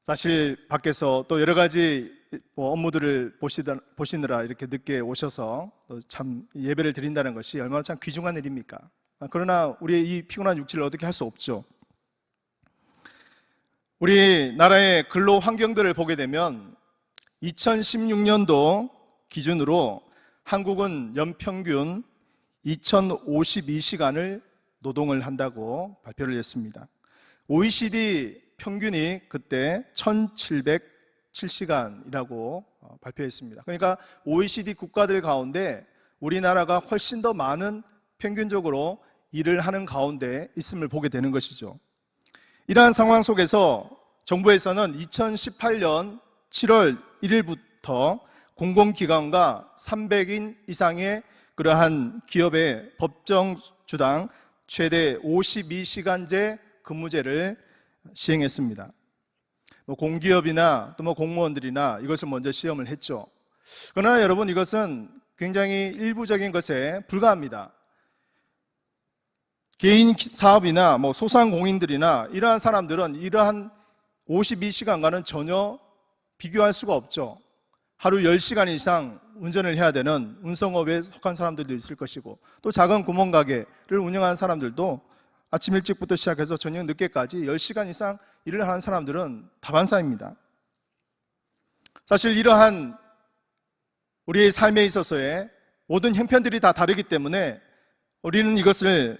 사실 밖에서 또 여러 가지 업무들을 보시느라 이렇게 늦게 오셔서 참 예배를 드린다는 것이 얼마나 참 귀중한 일입니까? 그러나 우리의 이 피곤한 육체를 어떻게 할 수 없죠. 우리나라의 근로 환경들을 보게 되면 2016년도 기준으로 한국은 연평균 2052시간을 노동을 한다고 발표를 했습니다. OECD 평균이 그때 1707시간이라고 발표했습니다. 그러니까 OECD 국가들 가운데 우리나라가 훨씬 더 많은 평균적으로 일을 하는 가운데 있음을 보게 되는 것이죠. 이러한 상황 속에서 정부에서는 2018년 7월 1일부터 공공기관과 300인 이상의 그러한 기업의 법정 주당 최대 52시간제 근무제를 시행했습니다. 공기업이나 또 공무원들이나 이것을 먼저 시험을 했죠. 그러나 여러분, 이것은 굉장히 일부적인 것에 불과합니다. 개인 사업이나 소상공인들이나 이러한 사람들은 이러한 52시간과는 전혀 비교할 수가 없죠. 하루 10시간 이상 운전을 해야 되는 운송업에 속한 사람들도 있을 것이고 또 작은 구멍가게를 운영하는 사람들도 아침 일찍부터 시작해서 저녁 늦게까지 10시간 이상 일을 하는 사람들은 다반사입니다. 사실 이러한 우리의 삶에 있어서의 모든 형편들이 다 다르기 때문에 우리는 이것을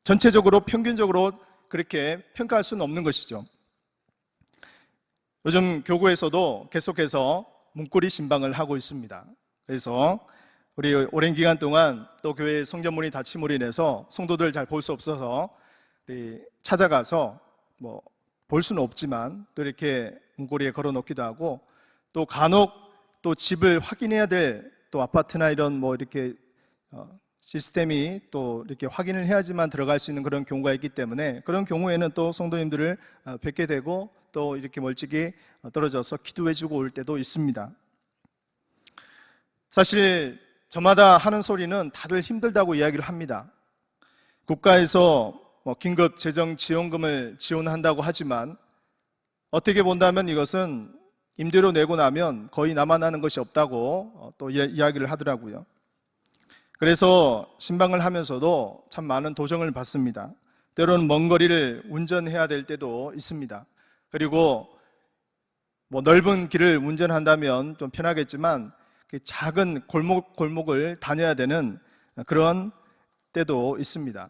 전체적으로 평균적으로 그렇게 평가할 수는 없는 것이죠. 요즘 교구에서도 계속해서 문고리 신방을 하고 있습니다. 그래서 우리 오랜 기간 동안 또 교회 성전문이 닫힘으로 인해서 성도들 잘 볼 수 없어서 찾아가서 뭐 볼 수는 없지만 또 이렇게 문고리에 걸어 놓기도 하고, 또 간혹 또 집을 확인해야 될 또 아파트나 이런 뭐 이렇게 시스템이 또 이렇게 확인을 해야지만 들어갈 수 있는 그런 경우가 있기 때문에 그런 경우에는 또 성도님들을 뵙게 되고 또 이렇게 멀찍이 떨어져서 기도해주고 올 때도 있습니다. 사실 저마다 하는 소리는 다들 힘들다고 이야기를 합니다. 국가에서 긴급 재정 지원금을 지원한다고 하지만 어떻게 본다면 이것은 임대료 내고 나면 거의 남아나는 것이 없다고 또 이야기를 하더라고요. 그래서 신방을 하면서도 참 많은 도전을 받습니다. 때로는 먼 거리를 운전해야 될 때도 있습니다. 그리고 뭐 넓은 길을 운전한다면 좀 편하겠지만 작은 골목을 다녀야 되는 그런 때도 있습니다.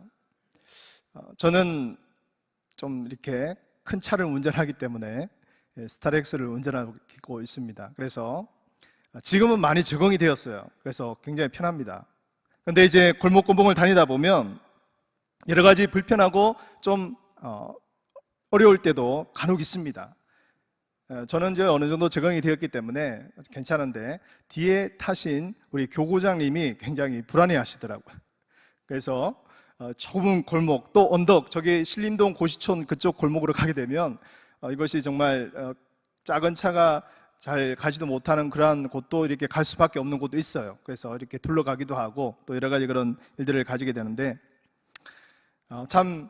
저는 이렇게 큰 차를 운전하기 때문에 스타렉스를 운전하고 있습니다. 그래서 지금은 많이 적응이 되었어요. 그래서 굉장히 편합니다. 근데 이제 골목골목을 다니다 보면 여러 가지 불편하고 좀 어려울 때도 간혹 있습니다. 저는 이제 어느 정도 적응이 되었기 때문에 괜찮은데 뒤에 타신 우리 교구장님이 굉장히 불안해 하시더라고요. 그래서 좁은 골목 또 언덕, 저기 신림동 고시촌 그쪽 골목으로 가게 되면 이것이 정말 작은 차가 잘 가지도 못하는 그러한 곳도 이렇게 갈 수밖에 없는 곳도 있어요. 그래서 이렇게 둘러가기도 하고 또 여러 가지 그런 일들을 가지게 되는데 참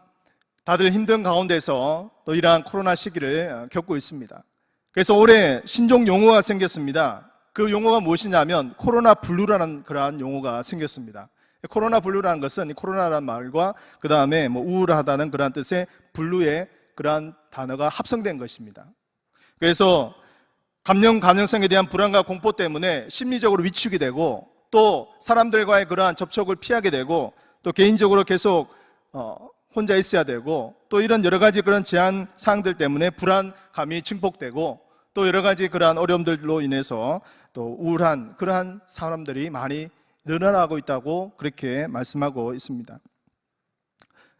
다들 힘든 가운데서 또 이러한 코로나 시기를 겪고 있습니다. 그래서 올해 신종 용어가 생겼습니다. 그 용어가 무엇이냐면 코로나 블루라는 그러한 용어가 생겼습니다. 코로나 블루라는 것은 코로나라는 말과 그 다음에 뭐 우울하다는 그러한 뜻의 블루의 그러한 단어가 합성된 것입니다. 그래서 감염 가능성에 대한 불안과 공포 때문에 심리적으로 위축이 되고 또 사람들과의 그러한 접촉을 피하게 되고 또 개인적으로 계속 혼자 있어야 되고 또 이런 여러 가지 그런 제한 사항들 때문에 불안감이 증폭되고 또 여러 가지 그러한 어려움들로 인해서 또 우울한 그러한 사람들이 많이 늘어나고 있다고 그렇게 말씀하고 있습니다.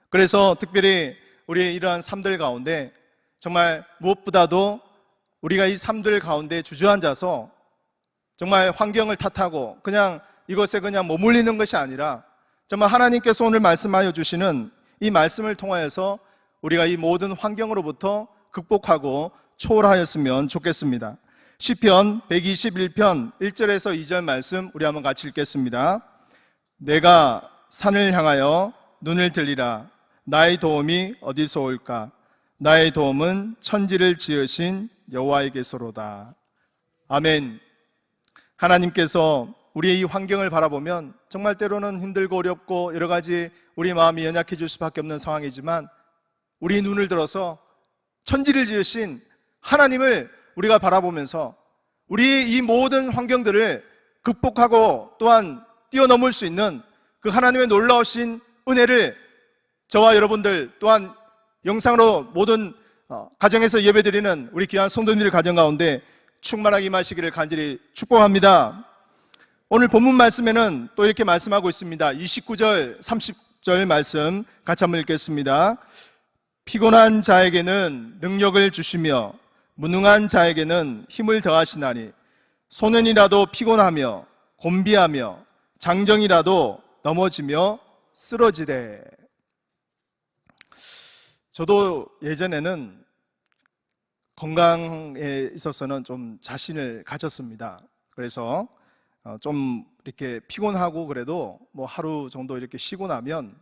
그래서 특별히 우리의 이러한 삶들 가운데 정말 무엇보다도 우리가 이 삶들 가운데 주저앉아서 정말 환경을 탓하고 그냥 이것에 그냥 머물리는 것이 아니라 정말 하나님께서 오늘 말씀하여 주시는 이 말씀을 통하여서 우리가 이 모든 환경으로부터 극복하고 초월하였으면 좋겠습니다. 시편 121편 1절에서 2절 말씀 우리 한번 같이 읽겠습니다. 내가 산을 향하여 눈을 들리라. 나의 도움이 어디서 올까? 나의 도움은 천지를 지으신 여호와에게서로다. 아멘. 하나님께서 우리의 이 환경을 바라보면 정말 때로는 힘들고 어렵고 여러 가지 우리 마음이 연약해질 수밖에 없는 상황이지만 우리 눈을 들어서 천지를 지으신 하나님을 우리가 바라보면서 우리 이 모든 환경들을 극복하고 또한 뛰어넘을 수 있는 그 하나님의 놀라우신 은혜를 저와 여러분들 또한 영상으로 모든 가정에서 예배드리는 우리 귀한 성도님들 가정 가운데 충만하게 임하시기를 간절히 축복합니다. 오늘 본문 말씀에는 또 이렇게 말씀하고 있습니다. 29절 30절 말씀 같이 한번 읽겠습니다. 피곤한 자에게는 능력을 주시며 무능한 자에게는 힘을 더하시나니 소년이라도 피곤하며 곤비하며 장정이라도 넘어지며 쓰러지되. 저도 예전에는 건강에 있어서는 좀 자신을 가졌습니다. 그래서 좀 이렇게 피곤하고 그래도 뭐 하루 정도 이렇게 쉬고 나면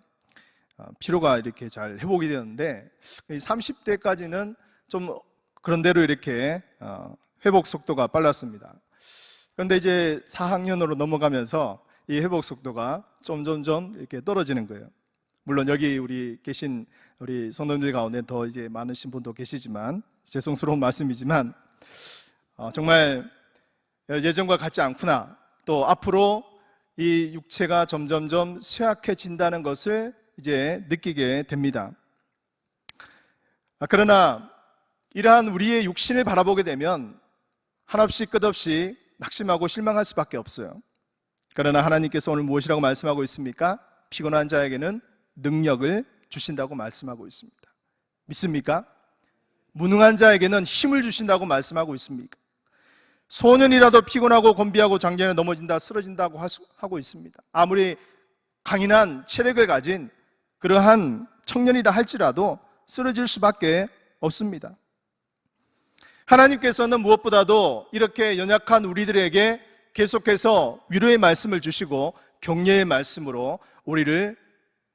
피로가 이렇게 잘 회복이 되는데 30대까지는 좀 그런 대로 이렇게 회복 속도가 빨랐습니다. 그런데 이제 4학년으로 넘어가면서 이 회복 속도가 점점점 이렇게 떨어지는 거예요. 물론 여기 우리 계신 우리 성도님들 가운데 더 이제 많으신 분도 계시지만 죄송스러운 말씀이지만 정말 예전과 같지 않구나. 또 앞으로 이 육체가 점점점 쇠약해진다는 것을 이제 느끼게 됩니다. 그러나 이러한 우리의 육신을 바라보게 되면 한없이 끝없이 낙심하고 실망할 수밖에 없어요. 그러나 하나님께서 오늘 무엇이라고 말씀하고 있습니까? 피곤한 자에게는 능력을 주신다고 말씀하고 있습니다. 믿습니까? 무능한 자에게는 힘을 주신다고 말씀하고 있습니까? 소년이라도 피곤하고 곤비하고 장전에 넘어진다 쓰러진다고 하고 있습니다. 아무리 강인한 체력을 가진 그러한 청년이라 할지라도 쓰러질 수밖에 없습니다. 하나님께서는 무엇보다도 이렇게 연약한 우리들에게 계속해서 위로의 말씀을 주시고 격려의 말씀으로 우리를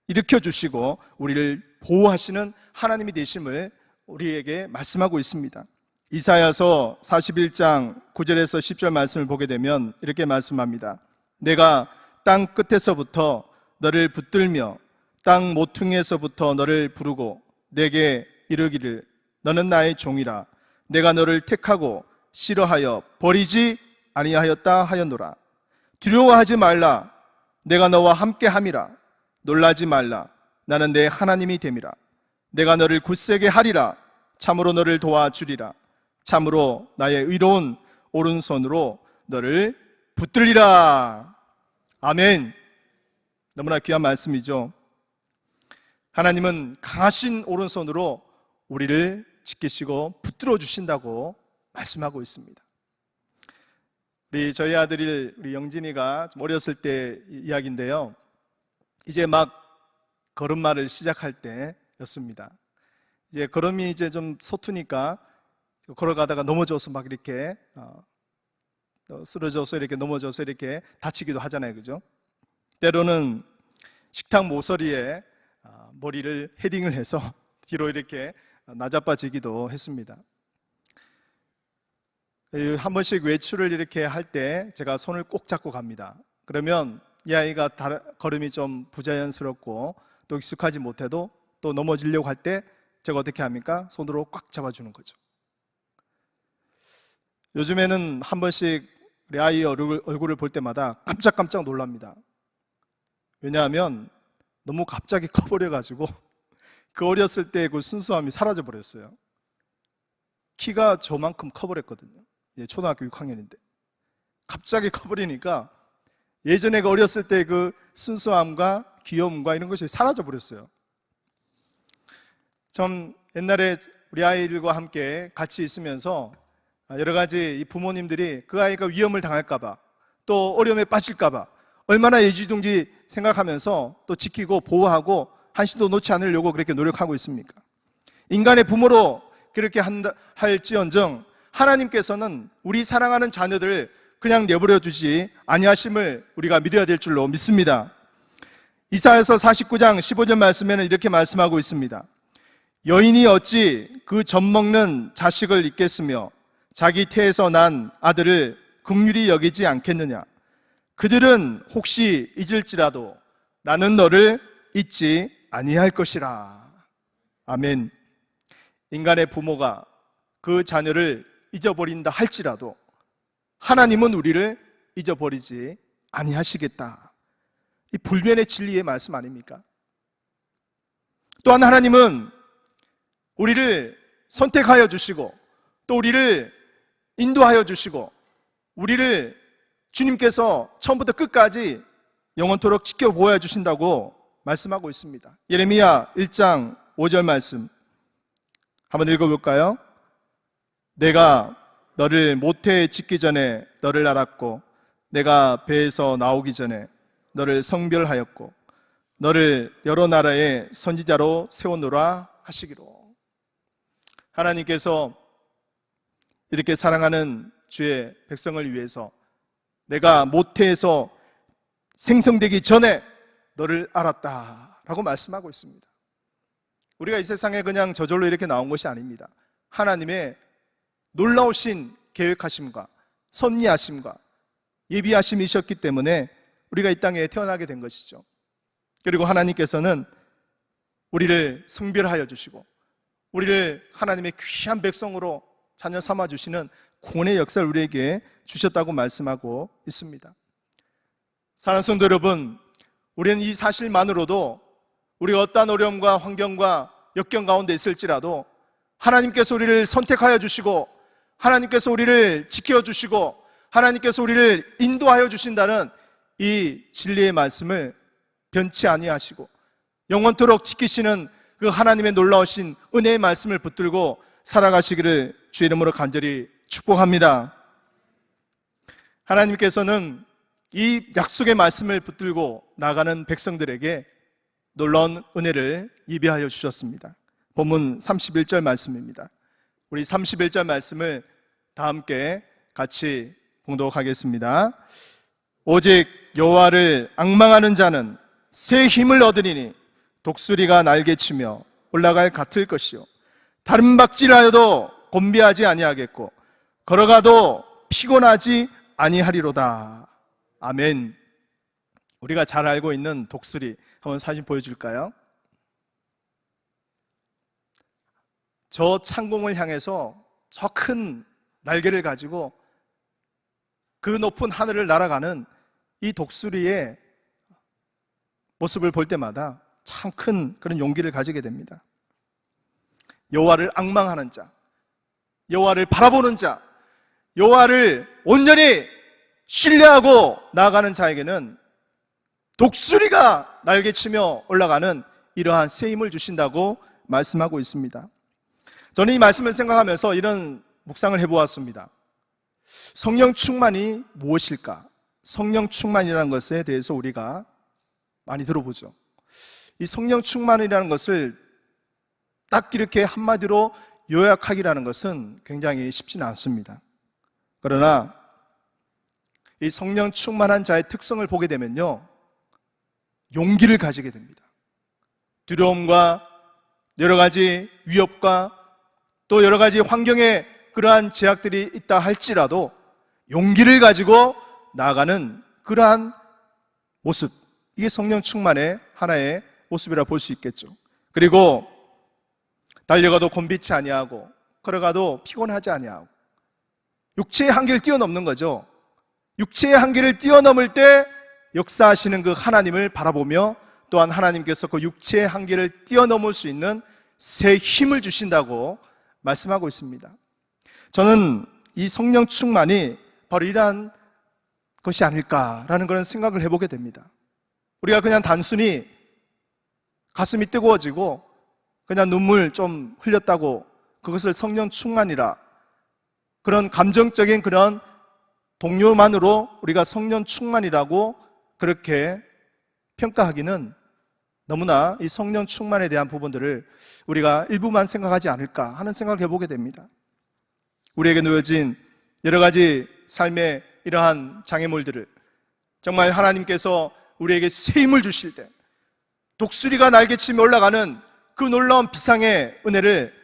일으켜 주시고 우리를 보호하시는 하나님이 되심을 우리에게 말씀하고 있습니다. 이사야서 41장 9절에서 10절 말씀을 보게 되면 이렇게 말씀합니다. 내가 땅 끝에서부터 너를 붙들며 땅 모퉁이에서부터 너를 부르고 내게 이르기를 너는 나의 종이라. 내가 너를 택하고 싫어하여 버리지 아니하였다 하였노라. 두려워하지 말라. 내가 너와 함께함이라. 놀라지 말라. 나는 내 하나님이 됨이라. 내가 너를 굳세게 하리라. 참으로 너를 도와주리라. 참으로 나의 의로운 오른손으로 너를 붙들리라. 아멘. 너무나 귀한 말씀이죠. 하나님은 강하신 오른손으로 우리를 지키시고 붙들어 주신다고 말씀하고 있습니다. 저희 아들이 우리 영진이가 좀 어렸을 때 이야기인데요. 이제 막 걸음마를 시작할 때였습니다. 이제 걸음이 이제 좀 서투니까 걸어가다가 넘어져서 막 이렇게 쓰러져서 이렇게 넘어져서 이렇게 다치기도 하잖아요, 그죠? 때로는 식탁 모서리에 머리를 헤딩을 해서 뒤로 이렇게 나자빠지기도 했습니다. 한 번씩 외출을 이렇게 할 때 제가 손을 꼭 잡고 갑니다. 그러면 이 아이가 걸음이 좀 부자연스럽고 또 익숙하지 못해도 또 넘어지려고 할 때 제가 어떻게 합니까? 손으로 꽉 잡아주는 거죠. 요즘에는 한 번씩 우리 아이 얼굴을 볼 때마다 깜짝깜짝 놀랍니다. 왜냐하면 너무 갑자기 커버려가지고 그 어렸을 때 그 순수함이 사라져버렸어요. 키가 저만큼 커버렸거든요. 초등학교 6학년인데 갑자기 커버리니까 예전에 그 어렸을 때 그 순수함과 귀여움과 이런 것이 사라져버렸어요. 참 옛날에 우리 아이들과 함께 같이 있으면서 여러 가지 부모님들이 그 아이가 위험을 당할까봐 또 어려움에 빠질까봐 얼마나 애지중지 생각하면서 또 지키고 보호하고 한시도 놓지 않으려고 그렇게 노력하고 있습니까? 인간의 부모로 그렇게 할지언정 하나님께서는 우리 사랑하는 자녀들을 그냥 내버려 두지 아니하심을 우리가 믿어야 될 줄로 믿습니다. 이사야서 49장 15절 말씀에는 이렇게 말씀하고 있습니다. 여인이 어찌 그 젖먹는 자식을 잊겠으며 자기 태에서 난 아들을 긍휼히 여기지 않겠느냐. 그들은 혹시 잊을지라도 나는 너를 잊지 아니할 것이라. 아멘. 인간의 부모가 그 자녀를 잊어버린다 할지라도 하나님은 우리를 잊어버리지 아니하시겠다. 이 불변의 진리의 말씀 아닙니까? 또한 하나님은 우리를 선택하여 주시고 또 우리를 인도하여 주시고 우리를 주님께서 처음부터 끝까지 영원토록 지켜보아 주신다고 말씀하고 있습니다. 예레미야 1장 5절 말씀 한번 읽어볼까요? 내가 너를 모태에 짓기 전에 너를 알았고 내가 배에서 나오기 전에 너를 성별하였고 너를 여러 나라의 선지자로 세우노라 하시기로. 하나님께서 이렇게 사랑하는 주의 백성을 위해서 내가 모태에서 생성되기 전에 너를 알았다라고 말씀하고 있습니다. 우리가 이 세상에 그냥 저절로 이렇게 나온 것이 아닙니다. 하나님의 놀라우신 계획하심과 섭리하심과 예비하심이셨기 때문에 우리가 이 땅에 태어나게 된 것이죠. 그리고 하나님께서는 우리를 성별하여 주시고 우리를 하나님의 귀한 백성으로 자녀 삼아 주시는 구원의 역사를 우리에게 주셨다고 말씀하고 있습니다. 사랑하는 성도 여러분, 우리는 이 사실만으로도 우리가 어떠한 어려움과 환경과 역경 가운데 있을지라도 하나님께서 우리를 선택하여 주시고 하나님께서 우리를 지켜주시고 하나님께서 우리를 인도하여 주신다는 이 진리의 말씀을 변치 아니하시고 영원토록 지키시는 그 하나님의 놀라우신 은혜의 말씀을 붙들고 살아가시기를 주의 이름으로 간절히 축복합니다. 하나님께서는 이 약속의 말씀을 붙들고 나가는 백성들에게 놀라운 은혜를 예비하여 주셨습니다. 본문 31절 말씀입니다. 우리 31절 말씀을 다 함께 같이 봉독하겠습니다. 오직 여호와를 앙망하는 자는 새 힘을 얻으리니 독수리가 날개치며 올라갈 같을 것이요 다른 박질하여도 곤비하지 아니하겠고 걸어가도 피곤하지 아니하리로다. 아멘. 우리가 잘 알고 있는 독수리 한번 사진 보여줄까요? 저 창공을 향해서 저 큰 날개를 가지고 그 높은 하늘을 날아가는 이 독수리의 모습을 볼 때마다 참 큰 그런 용기를 가지게 됩니다. 여호와를 앙망하는 자, 여호와를 바라보는 자, 여호와를 온전히 신뢰하고 나아가는 자에게는 독수리가 날개치며 올라가는 이러한 새 힘을 주신다고 말씀하고 있습니다. 저는 이 말씀을 생각하면서 이런 묵상을 해보았습니다. 성령 충만이 무엇일까? 성령 충만이라는 것에 대해서 우리가 많이 들어보죠. 이 성령 충만이라는 것을 딱 이렇게 한마디로 요약하기라는 것은 굉장히 쉽지는 않습니다. 그러나 이 성령 충만한 자의 특성을 보게 되면요, 용기를 가지게 됩니다. 두려움과 여러 가지 위협과 또 여러 가지 환경에 그러한 제약들이 있다 할지라도 용기를 가지고 나아가는 그러한 모습, 이게 성령 충만의 하나의 모습이라 볼 수 있겠죠. 그리고 달려가도 곤비치 아니하고 걸어가도 피곤하지 아니하고 육체의 한계를 뛰어넘는 거죠. 육체의 한계를 뛰어넘을 때 역사하시는 그 하나님을 바라보며 또한 하나님께서 그 육체의 한계를 뛰어넘을 수 있는 새 힘을 주신다고 말씀하고 있습니다. 저는 이 성령 충만이 바로 이러한 것이 아닐까라는 그런 생각을 해보게 됩니다. 우리가 그냥 단순히 가슴이 뜨거워지고 그냥 눈물 좀 흘렸다고 그것을 성령 충만이라 그런 감정적인 그런 동료만으로 우리가 성령 충만이라고 그렇게 평가하기는 너무나 이 성령 충만에 대한 부분들을 우리가 일부만 생각하지 않을까 하는 생각을 해보게 됩니다. 우리에게 놓여진 여러 가지 삶의 이러한 장애물들을 정말 하나님께서 우리에게 새 힘을 주실 때 독수리가 날개치며 올라가는 그 놀라운 비상의 은혜를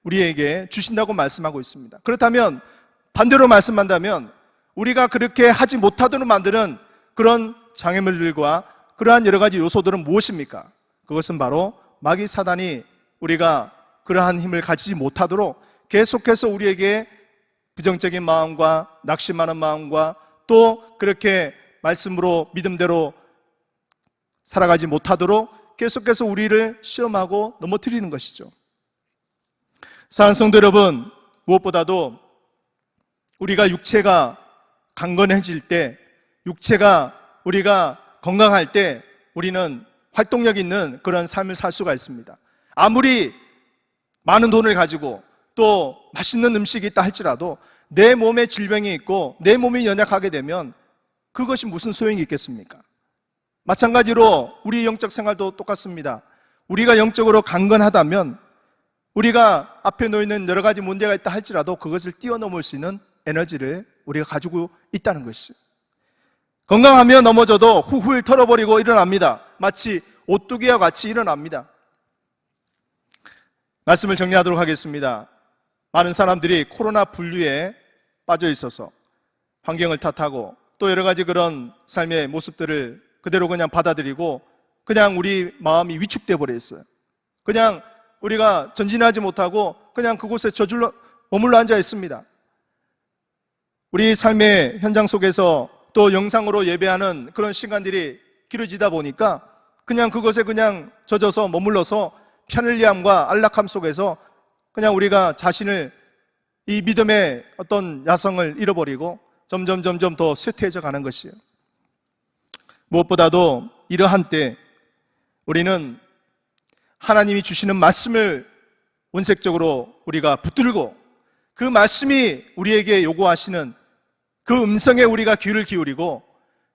우리에게 주신다고 말씀하고 있습니다. 그렇다면 반대로 말씀한다면 우리가 그렇게 하지 못하도록 만드는 그런 장애물들과 그러한 여러 가지 요소들은 무엇입니까? 그것은 바로 마귀 사단이 우리가 그러한 힘을 가지지 못하도록 계속해서 우리에게 부정적인 마음과 낙심하는 마음과 또 그렇게 말씀으로 믿음대로 살아가지 못하도록 계속해서 우리를 시험하고 넘어뜨리는 것이죠. 사랑하는 성도 여러분, 무엇보다도 우리가 육체가 강건해질 때, 육체가 우리가 건강할 때 우리는 활동력 있는 그런 삶을 살 수가 있습니다. 아무리 많은 돈을 가지고 또 맛있는 음식이 있다 할지라도 내 몸에 질병이 있고 내 몸이 연약하게 되면 그것이 무슨 소용이 있겠습니까? 마찬가지로 우리 영적 생활도 똑같습니다. 우리가 영적으로 강건하다면 우리가 앞에 놓이는 여러 가지 문제가 있다 할지라도 그것을 뛰어넘을 수 있는 에너지를 우리가 가지고 있다는 것이죠. 건강하며 넘어져도 훌훌 털어버리고 일어납니다. 마치 오뚜기와 같이 일어납니다. 말씀을 정리하도록 하겠습니다. 많은 사람들이 코로나 분류에 빠져 있어서 환경을 탓하고 또 여러 가지 그런 삶의 모습들을 그대로 그냥 받아들이고 그냥 우리 마음이 위축되어 버려 있어요. 그냥 우리가 전진하지 못하고 그냥 그곳에 저절로 머물러 앉아 있습니다. 우리 삶의 현장 속에서 또 영상으로 예배하는 그런 시간들이 길어지다 보니까 그냥 그것에 그냥 젖어서 머물러서 편리함과 안락함 속에서 그냥 우리가 자신을 이 믿음의 어떤 야성을 잃어버리고 점점 더 쇠퇴해져 가는 것이에요. 무엇보다도 이러한 때 우리는 하나님이 주시는 말씀을 원색적으로 우리가 붙들고 그 말씀이 우리에게 요구하시는 그 음성에 우리가 귀를 기울이고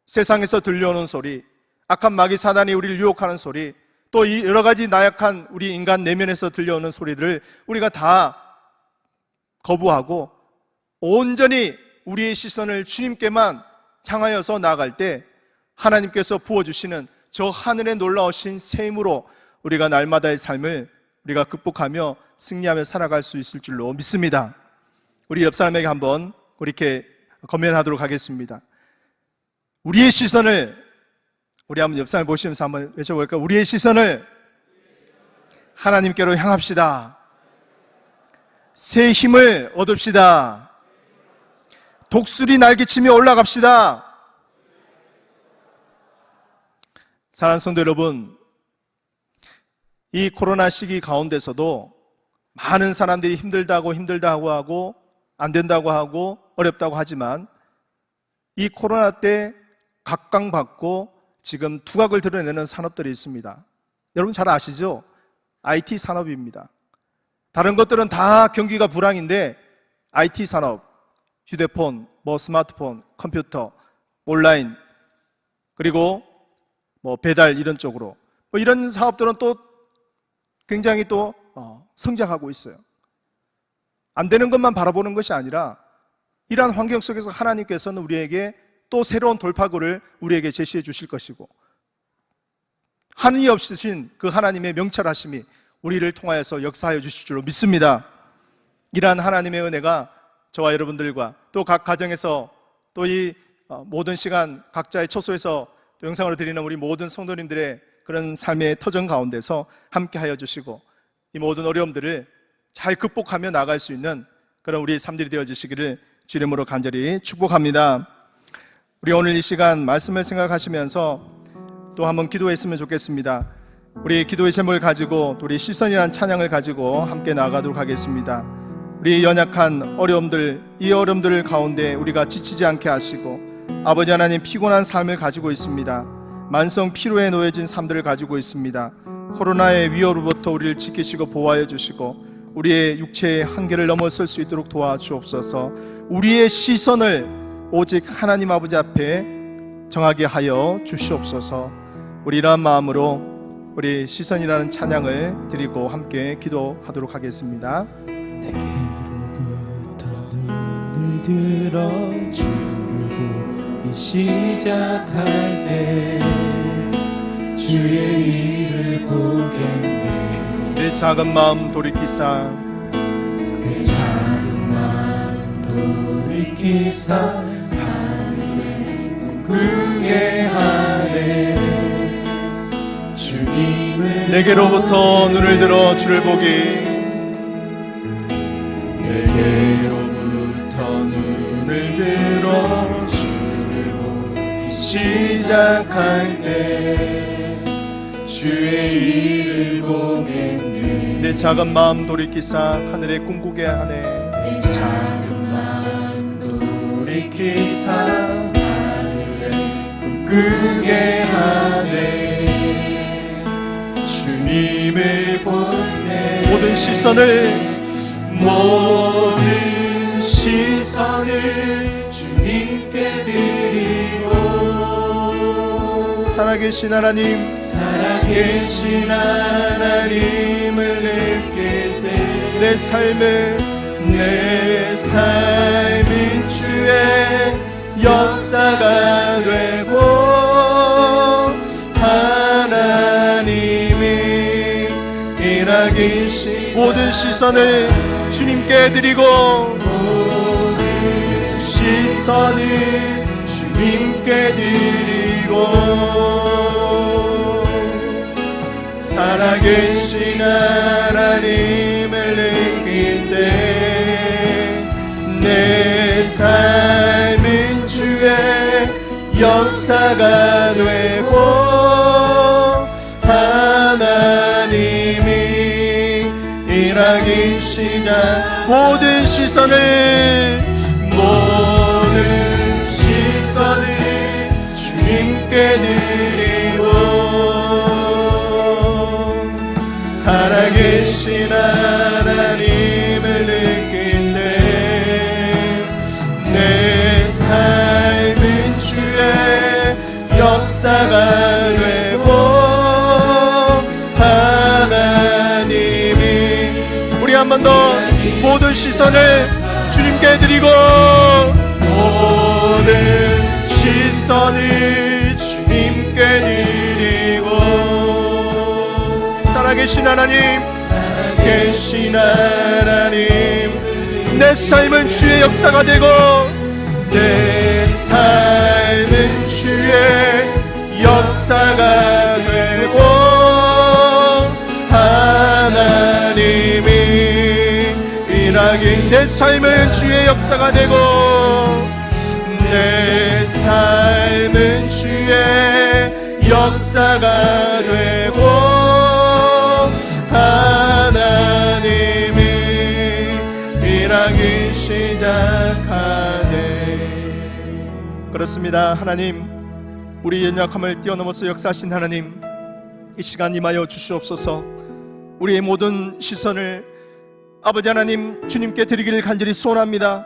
세상에서 들려오는 소리, 악한 마귀 사단이 우리를 유혹하는 소리, 또 이 여러 가지 나약한 우리 인간 내면에서 들려오는 소리들을 우리가 다 거부하고 온전히 우리의 시선을 주님께만 향하여서 나아갈 때 하나님께서 부어주시는 저 하늘의 놀라우신 새 힘으로 우리가 날마다의 삶을 우리가 극복하며 승리하며 살아갈 수 있을 줄로 믿습니다. 우리 옆 사람에게 한번 이렇게 권면하도록 하겠습니다. 우리의 시선을, 우리 한번 옆 사람을 보시면서 한번 외쳐볼까요? 우리의 시선을 하나님께로 향합시다. 새 힘을 얻읍시다. 독수리 날개치며 올라갑시다. 사랑하는 성도 여러분, 이 코로나 시기 가운데서도 많은 사람들이 힘들다고 하고 안 된다고 하고 어렵다고 하지만 이 코로나 때 각광받고 지금 두각을 드러내는 산업들이 있습니다. 여러분 잘 아시죠? IT 산업입니다. 다른 것들은 다 경기가 불황인데 IT 산업, 휴대폰, 스마트폰, 컴퓨터, 온라인, 그리고 배달 이런 쪽으로 이런 사업들은 또 굉장히 또 성장하고 있어요. 안 되는 것만 바라보는 것이 아니라 이러한 환경 속에서 하나님께서는 우리에게 또 새로운 돌파구를 우리에게 제시해 주실 것이고 한이 없으신 그 하나님의 명철하심이 우리를 통하여서 역사하여 주실 줄로 믿습니다. 이러한 하나님의 은혜가 저와 여러분들과 또 각 가정에서 또 이 모든 시간 각자의 처소에서 또 영상으로 드리는 우리 모든 성도님들의 그런 삶의 터전 가운데서 함께 하여 주시고 이 모든 어려움들을 잘 극복하며 나아갈 수 있는 그런 우리의 삶들이 되어주시기를 주 이름으로 간절히 축복합니다. 우리 오늘 이 시간 말씀을 생각하시면서 또 한번 기도했으면 좋겠습니다. 우리 기도의 제목을 가지고 우리 시선이라는 찬양을 가지고 함께 나아가도록 하겠습니다. 우리 연약한 어려움들, 이 어려움들 가운데 우리가 지치지 않게 하시고 아버지 하나님 피곤한 삶을 가지고 있습니다. 만성 피로에 놓여진 삶들을 가지고 있습니다. 코로나의 위협으로부터 우리를 지키시고 보호하여 주시고 우리의 육체의 한계를 넘어설 수 있도록 도와주옵소서. 우리의 시선을 오직 하나님 아버지 앞에 정하게 하여 주시옵소서. 우리 이러한 마음으로 우리 시선이라는 찬양을 드리고 함께 기도하도록 하겠습니다. 내게로부터 눈을 들어 주를 시작할 때 주의 일을 보겠네. 내 작은 마음 돌이키사 내 작은 마음 돌이키사 하늘에 꿈꾸게 하네. 주님을 내게로부터 눈을 들어 주를 보기 내게로부터 눈을 들어 주를 보기 시작할 때 주의 일을 보겠네. 내 작은 마음 돌이키사 하늘에 꿈꾸게 하네. 내 작은 마음 돌이키사 하늘에 꿈꾸게 하네. 주님을 볼 때 모든 시선을 주님께 드리고 살아계신 하나님 살아계신 하나님을 느낄 때 내 삶의 주의 역사가 되고 하나님이 일하기 모든 시선을 주님께 드리고 모든 시선을 주님께 드리고 살아계신 하나님을 느낄 때 내 삶은 주의 역사가 되고 하나님이 일하기 시작 모든 시선을 주님께 드리고 살아계신 하나님을 느낄 때 내 삶은 주의 역사가 되고 하나님이 우리 한 번 더 모든 시선을 주님께 드리고 모든 시선을 주님께 드리고 살아계신 하나님 내 삶은 주의 역사가 되고 내 삶은 주의 역사가 되고 하나님이 일하기 내 삶은 주의 역사가 되고 내 삶은 주의 역사가 되고 하나님이 일하기 시작하네. 그렇습니다. 하나님, 우리 연약함을 뛰어넘어서 역사하신 하나님, 이 시간 임하여 주시옵소서. 우리의 모든 시선을 아버지 하나님 주님께 드리기를 간절히 소원합니다.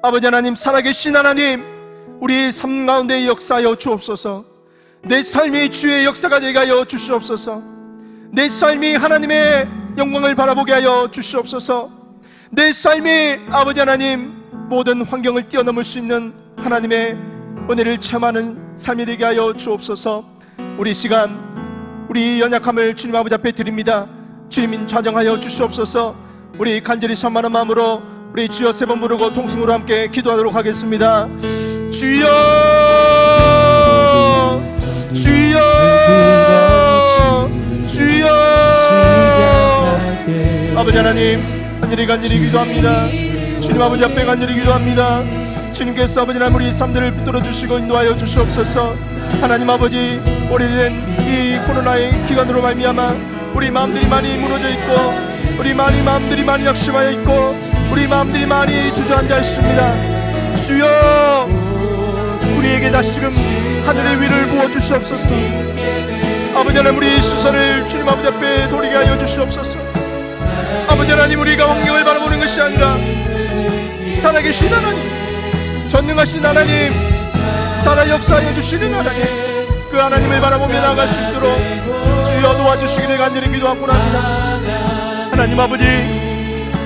아버지 하나님, 살아계신 하나님, 우리 삶 가운데 역사하여 주옵소서. 내 삶이 주의 역사가 되게 하여 주시옵소서. 내 삶이 하나님의 영광을 바라보게 하여 주시옵소서. 내 삶이 아버지 하나님 모든 환경을 뛰어넘을 수 있는 하나님의 은혜를 체험하는 삶이 되게 하여 주옵소서. 우리 시간 우리 연약함을 주님 아버지 앞에 드립니다. 주님 좌정하여 주시옵소서. 우리 간절히 산만한 마음으로 우리 주여 세 번 부르고 통성으로 함께 기도하도록 하겠습니다. 주여 주여 주여 아버지 하나님 간절히 기도합니다. 주님 아버지 앞에 간절히 기도합니다. 주님께서 아버지 하나님 우리 삶들을 붙들어 주시고 인도하여 주시옵소서. 하나님 아버지, 오래된 이 코로나의 기간으로 말미암아 우리 마음들이 많이 무너져 있고 우리 마음들이 많이 낙심하여 있고 우리 마음들이 많이 주저앉아 있습니다. 주여 우리에게 다시금 하늘의 위를 부어 주시옵소서. 아버지 하나님 우리 시선을 주님 아버지 앞에 돌리게 하여 주시옵소서. 아버지 하나님 우리가 환경을 바라보는 것이 아니라 살아계신 하나님, 전능하신 하나님, 살아 역사하여 주시는 하나님, 그 하나님을 바라보며 나아갈 수 있도록 주여 도와주시기를 간절히 기도하고 합니다. 하나님 아버지,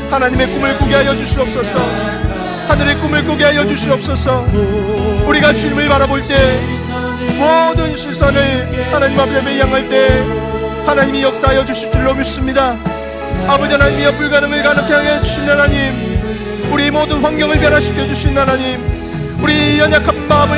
하나님의 꿈을 꾸게 하여 주시옵소서. 하늘의 꿈을 꾸게 하여 주시옵소서. 우리가 주님을 바라볼 때 모든 시선을 하나님 앞에 향할 때 하나님이 역사하여 주실 줄로 믿습니다. 아버지 하나님이여 불가능을 가능케 하여 주신 하나님, 우리 모든 환경을 변화시켜 주신 하나님, 우리 연약한 마음을